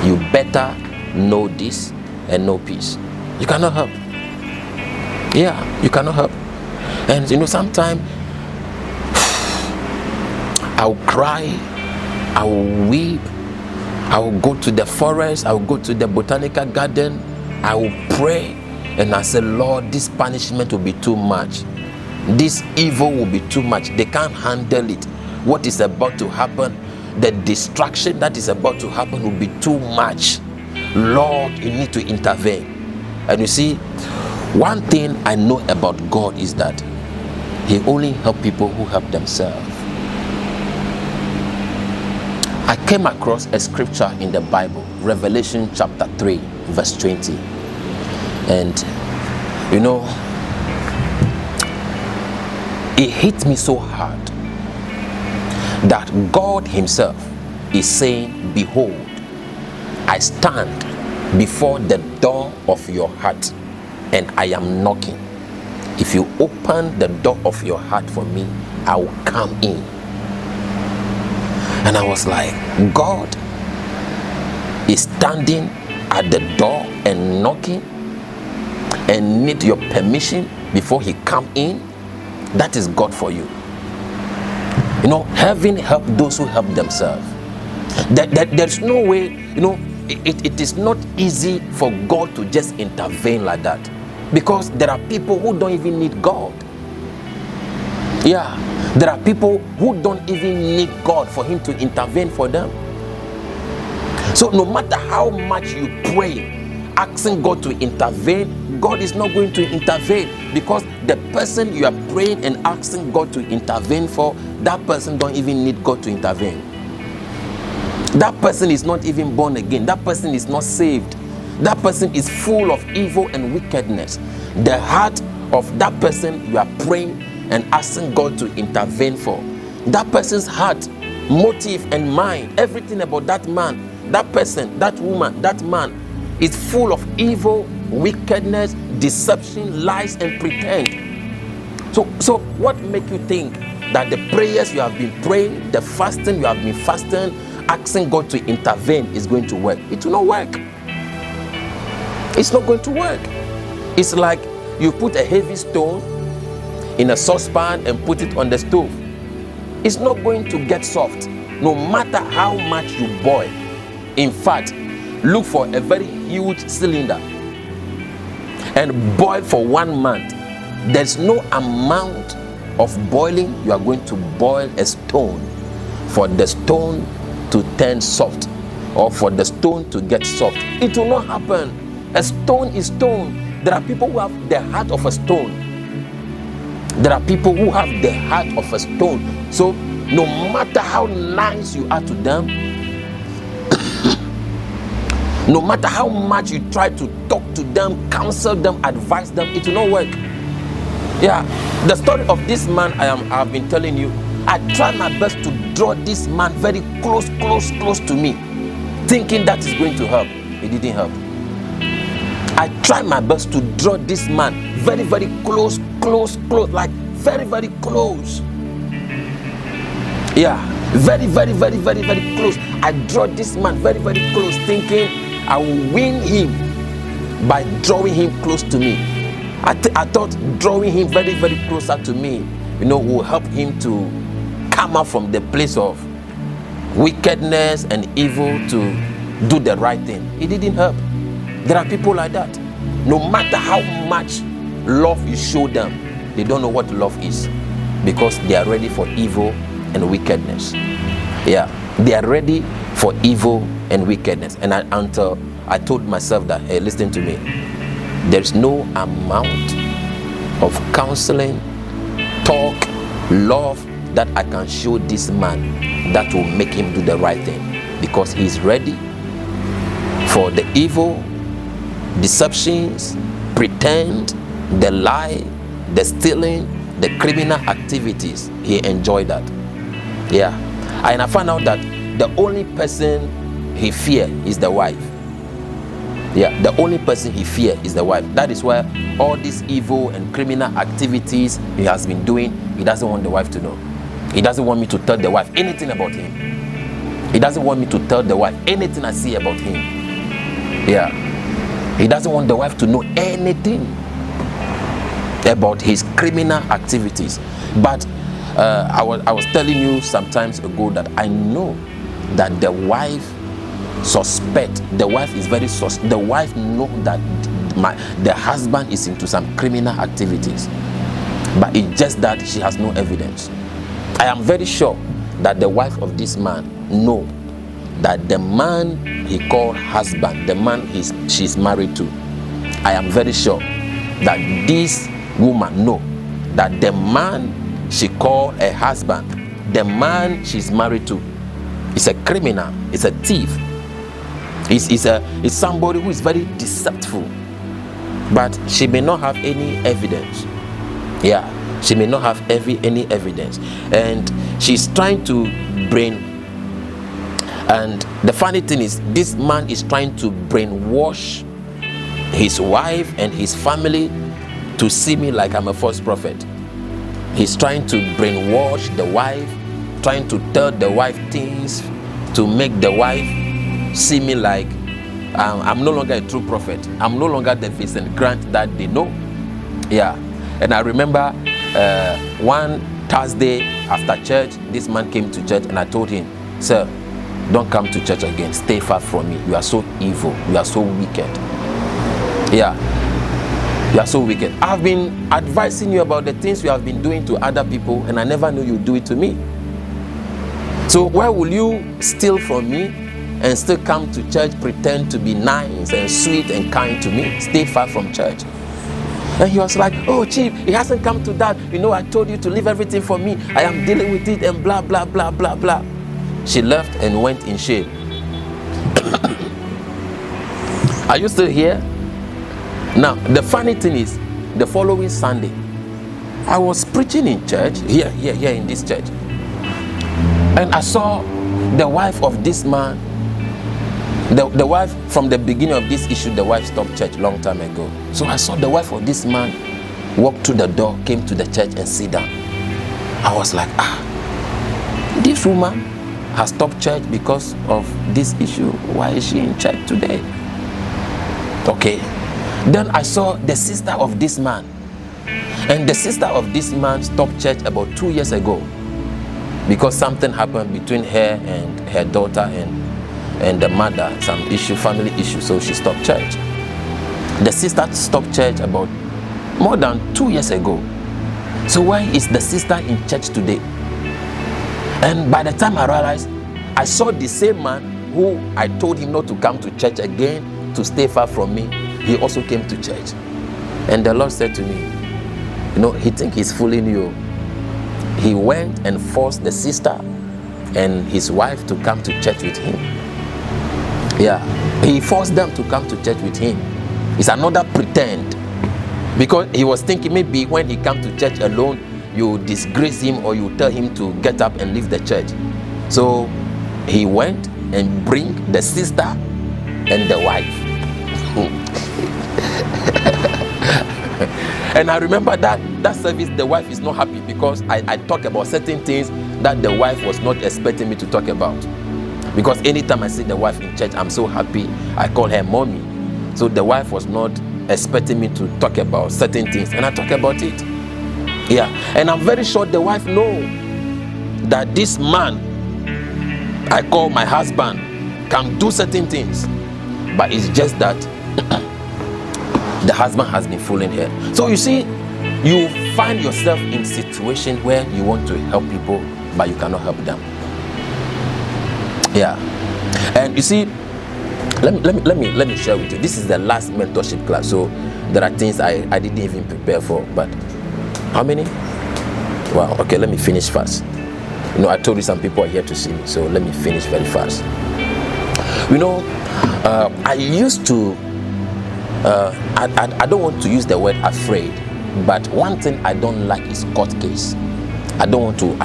You better know this and know peace. You cannot help. Yeah, you cannot help. And you know, sometimes I'll cry, I will weep, I will go to the forest, I will go to the botanical garden, I will pray, and I say, Lord, this punishment will be too much. This evil will be too much. They can't handle it. What is about to happen, the distraction that is about to happen will be too much. Lord, you need to intervene. And you see, one thing I know about God is that He only helps people who help themselves. I came across a scripture in the Bible, Revelation chapter 3, verse 20. And, you know, it hit me so hard that God Himself is saying, behold, I stand before the door of your heart and I am knocking. If you open the door of your heart for me, I will come in. And I was like, God is standing at the door and knocking and need your permission before He come in. That is God for you. You know, heaven help those who help themselves. There's no way, you know, it is not easy for God to just intervene like that, because there are people who don't even need God. Yeah, there are people who don't even need God for Him to intervene for them. So no matter how much you pray, asking God to intervene, God is not going to intervene, because the person you are praying and asking God to intervene for, that person don't even need God to intervene. That person is not even born again. That person is not saved. That person is full of evil and wickedness. The heart of that person you are praying and asking God to intervene for, that person's heart, motive and mind, everything about that man, that person, that woman, that man is full of evil, wickedness, deception, lies and pretend. So what make you think that the prayers you have been praying, the fasting you have been fasting, asking God to intervene is going to work? It will not work. It's not going to work. It's like you put a heavy stone in a saucepan and put it on the stove. It's not going to get soft, no matter how much you boil. In fact, look for a very huge cylinder and boil for 1 month. There's no amount of boiling you are going to boil a stone for the stone to turn soft or for the stone to get soft. It will not happen. A stone is stone. There are people who have the heart of a stone. There are people who have the heart of a stone. So no matter how nice you are to them, no matter how much you try to talk to them, counsel them, advise them, it will not work. Yeah, the story of this man I've been telling you, I tried my best to draw this man very close to me, thinking that is going to help. It didn't help. I tried my best to draw this man very close, like very close. Yeah, very close. I draw this man very close, thinking I will win him by drawing him close to me. I thought drawing him very closer to me, will help him to come out from the place of wickedness and evil to do the right thing. It didn't help. There are people like that. No matter how much love you show them, they don't know what love is, because they are ready for evil and wickedness. Yeah, they are ready for evil and wickedness. And until I told myself that, hey, listen to me, there's no amount of counseling, talk, love that I can show this man that will make him do the right thing, because he's ready for the evil, deceptions, pretend, the lie, the stealing, the criminal activities. He enjoyed that. Yeah, and I found out that the only person he fear is the wife. Yeah, the only person he fear is the wife. That is why all these evil and criminal activities he has been doing, he doesn't want the wife to know. He doesn't want me to tell the wife anything about him. He doesn't want me to tell the wife anything I see about him. Yeah, he doesn't want the wife to know anything about his criminal activities. But I was telling you some times ago that I know that the wife suspect, the wife is very the wife know that the husband is into some criminal activities, but it's just that she has no evidence. I am very sure that the wife of this man know that the man he called husband, the man she's married to, I am very sure that this woman know that the man she called a husband, the man she's married to, is a criminal, is a thief, is somebody who is very deceitful. But she may not have any evidence. Yeah, she may not have any evidence, and she's trying to brain. And the funny thing is, this man is trying to brainwash his wife and his family to see me like I'm a false prophet. He's trying to brainwash the wife, trying to tell the wife things to make the wife see me like I'm no longer a true prophet. I'm no longer the Vincent Grant that they know. Yeah, and I remember one Thursday after church, this man came to church and I told him, sir, don't come to church again. Stay far from me. You are so evil. You are so wicked. Yeah, you are so wicked. I've been advising you about the things you have been doing to other people, and I never knew you'd do it to me. So why will you steal from me and still come to church, pretend to be nice and sweet and kind to me, stay far from church. And he was like, oh, Chief, it hasn't come to that. You know, I told you to leave everything for me. I am dealing with it and blah, blah, blah, blah, blah. She left and went in shame. Are you still here? Now, the funny thing is, the following Sunday, I was preaching in church, here in this church. And I saw the wife of this man. The wife, from the beginning of this issue, the wife stopped church long time ago. So I saw the wife of this man walk through the door, came to the church and sit down. I was like, this woman has stopped church because of this issue. Why is she in church today? Okay. Then I saw the sister of this man. And the sister of this man stopped church about 2 years ago because something happened between her and her daughter and the mother, some issue, family issue, so she stopped church. The sister stopped church about more than 2 years ago. So why is the sister in church today? And by the time I realized, I saw the same man who I told him not to come to church again, to stay far from me. He also came to church. And the Lord said to me, you know, he thinks he's fooling you. He went and forced the sister and his wife to come to church with him. Yeah, he forced them to come to church with him. It's another pretend. Because he was thinking maybe when he comes to church alone, you disgrace him or you tell him to get up and leave the church. So he went and bring the sister and the wife. And I remember that service, the wife is not happy because I talk about certain things that the wife was not expecting me to talk about. Because anytime I see the wife in church, I'm so happy. I call her mommy. So the wife was not expecting me to talk about certain things, and I talk about it. Yeah, and I'm very sure the wife knows that this man I call my husband can do certain things, but it's just that the husband has been fooling her. So you see, you find yourself in situation where you want to help people, but you cannot help them. Yeah, and you see, let me share with you. This is the last mentorship class, so there are things I didn't even prepare for. But how many? Wow. Okay, let me finish fast. You know, I told you some people are here to see me, so let me finish very fast. You know, I used to. I don't want to use the word afraid, but one thing I don't like is court case. I don't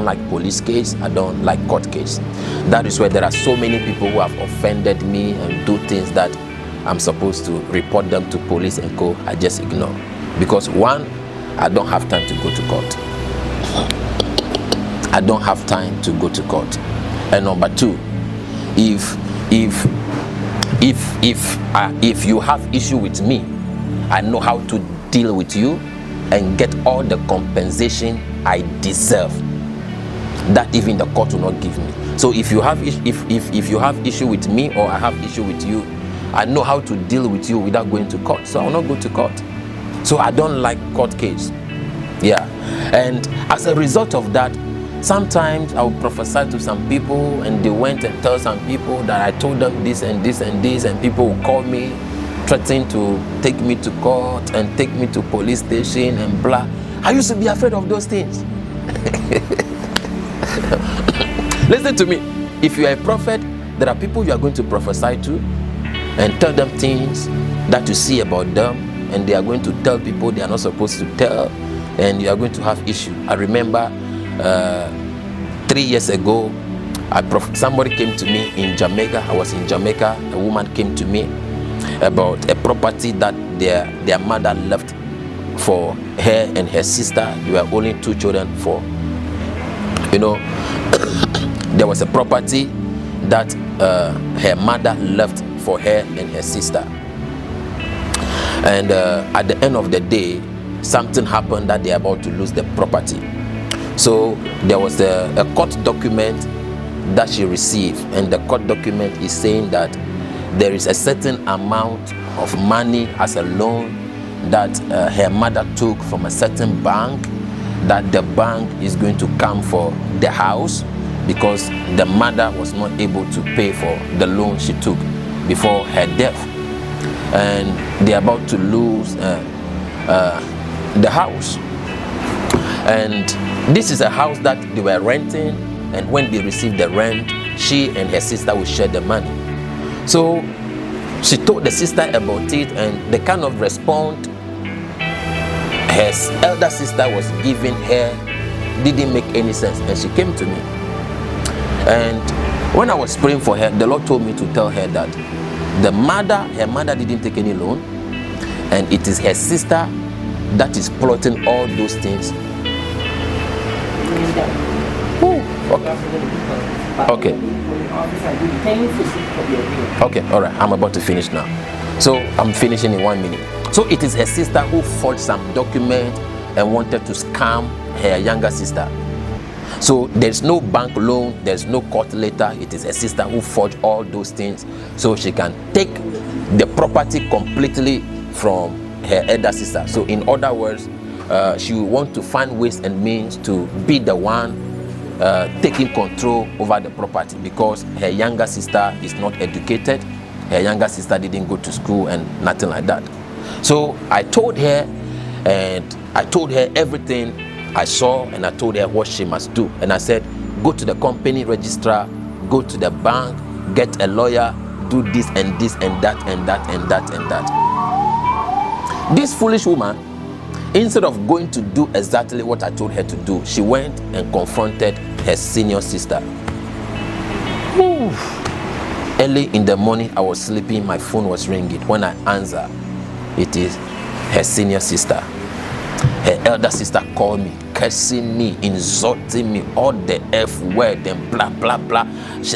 like police case. I don't like court case. That is where there are so many people who have offended me and do things that I'm supposed to report them to police and go. I just ignore, because one, I don't have time to go to court. I don't have time to go to court. And number two, if you have issue with me, I know how to deal with you and get all the compensation I deserve that even the court will not give me. So if you have issue with me, or I have issue with you, I know how to deal with you without going to court. So I will not go to court. So I don't like court case. Yeah. And as a result of that, sometimes I will prophesy to some people and they went and tell some people that I told them this and this and this, and people will call me, threatening to take me to court and take me to police station and blah. I used to be afraid of those things. Listen to me. If you are a prophet, there are people you are going to prophesy to and tell them things that you see about them, and they are going to tell people they are not supposed to tell, and you are going to have issue. I remember 3 years ago, somebody came to me in Jamaica. I was in Jamaica. A woman came to me about a property that their mother left for her and her sister. They were only 2 children for. You know, there was a property that her mother left for her and her sister. And at the end of the day, something happened that they are about to lose the property. So there was a court document that she received, and the court document is saying that there is a certain amount of money as a loan that her mother took from a certain bank, that the bank is going to come for the house, because the mother was not able to pay for the loan she took before her death, and they're about to lose the house. And this is a house that they were renting, and when they received the rent, she and her sister would share the money. So she told the sister about it, and the kind of response her elder sister was giving her didn't make any sense, and she came to me. And when I was praying for her, the Lord told me to tell her that her mother didn't take any loan, and it is her sister that is plotting all those things. Okay. Okay, all right, I'm about to finish now. So I'm finishing in 1 minute. So it is her sister who forged some document and wanted to scam her younger sister. So there's no bank loan, there's no court letter. It is her sister who forged all those things so she can take the property completely from her elder sister. So in other words, she will want to find ways and means to be the one taking control over the property, because her younger sister is not educated. Her younger sister didn't go to school and nothing like that. So I told her, and I told her everything I saw, and I told her what she must do. And I said, go to the company registrar, go to the bank, get a lawyer, do this and this and that and that and that and that. This foolish woman, instead of going to do exactly what I told her to do, she went and confronted her senior sister. Ooh. Early in the morning, I was sleeping, my phone was ringing. When I answered, it is her senior sister. Her elder sister called me, cursing me, insulting me, all the F word and blah, blah, blah.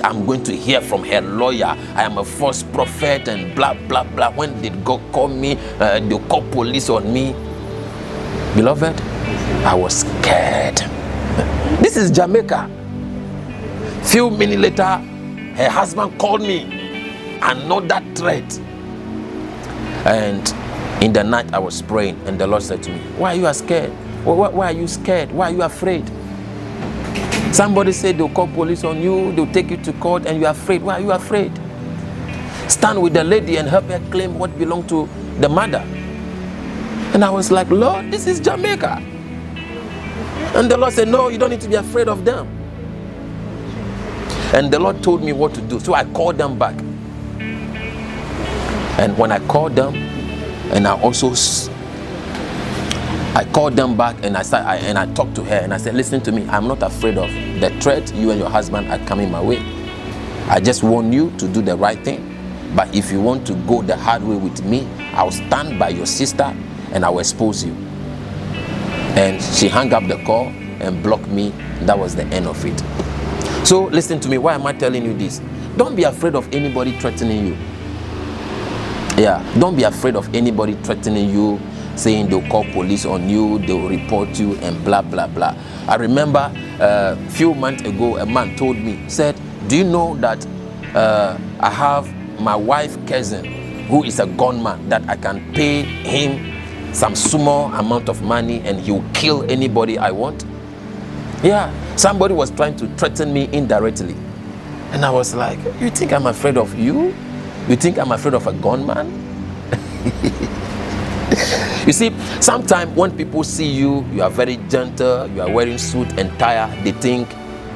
I'm going to hear from her lawyer. I am a false prophet and blah, blah, blah. When did God call me? They'll call police on me. Beloved, I was scared. This is Jamaica. Few minutes later, her husband called me. Another threat. And in the night I was praying, and the Lord said to me, why are you scared? Why are you scared? Why are you afraid? Somebody said they'll call police on you, they'll take you to court, and you're afraid. Why are you afraid? Stand with the lady and help her claim what belonged to the mother. And I was like, Lord, this is Jamaica. And the Lord said, no, you don't need to be afraid of them. And the Lord told me what to do. So I called them back. And when I called them, and I called them back, and I talked to her, and I said, listen to me, I'm not afraid of the threat you and your husband are coming my way. I just want you to do the right thing. But if you want to go the hard way with me, I'll stand by your sister and I will expose you. And she hung up the call and blocked me. That was the end of it. So listen to me, why am I telling you this? Don't be afraid of anybody threatening you. Yeah, don't be afraid of anybody threatening you, saying they'll call police on you, they'll report you, and blah, blah, blah. I remember a few months ago, a man told me, said, do you know that I have my wife's cousin who is a gunman, that I can pay him some small amount of money and he'll kill anybody I want? Yeah, somebody was trying to threaten me indirectly. And I was like, you think I'm afraid of you? You think I'm afraid of a gunman? You see, sometimes when people see you, you are very gentle, you are wearing suit and tie, they think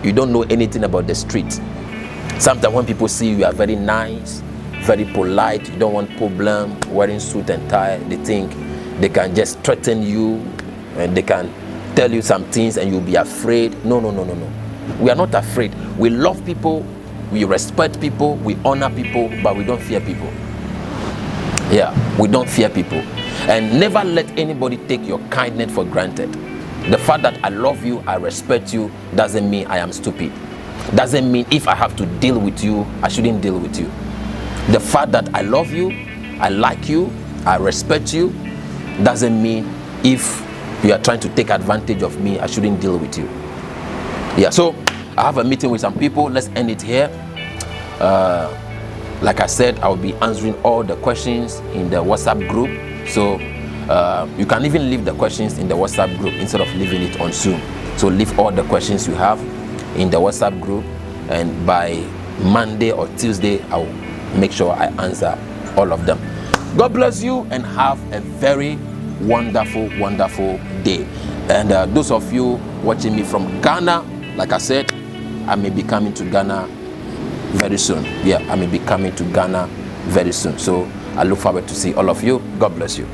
you don't know anything about the street. Sometimes when people see you, you are very nice, very polite, you don't want problem, wearing suit and tie, they think they can just threaten you and they can tell you some things and you'll be afraid. No. We are not afraid. We love people, we respect people, we honor people, but we don't fear people. Yeah, we don't fear people. And never let anybody take your kindness for granted. The fact that I love you, I respect you, doesn't mean I am stupid. Doesn't mean if I have to deal with you, I shouldn't deal with you. The fact that I love you, I like you, I respect you, doesn't mean if you are trying to take advantage of me, I shouldn't deal with you. Yeah, so I have a meeting with some people. Let's end it here. Like I said, I'll be answering all the questions in the WhatsApp group. So you can even leave the questions in the WhatsApp group instead of leaving it on Zoom. So leave all the questions you have in the WhatsApp group, and by Monday or Tuesday I'll make sure I answer all of them. God bless you and have a very wonderful day. And those of you watching me from Ghana, like I said, I may be coming to Ghana very soon. Yeah, I may be coming to Ghana very soon. So I look forward to see all of you. God bless you.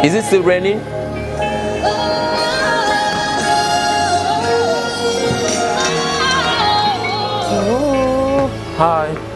Is it still raining? Oh, hi.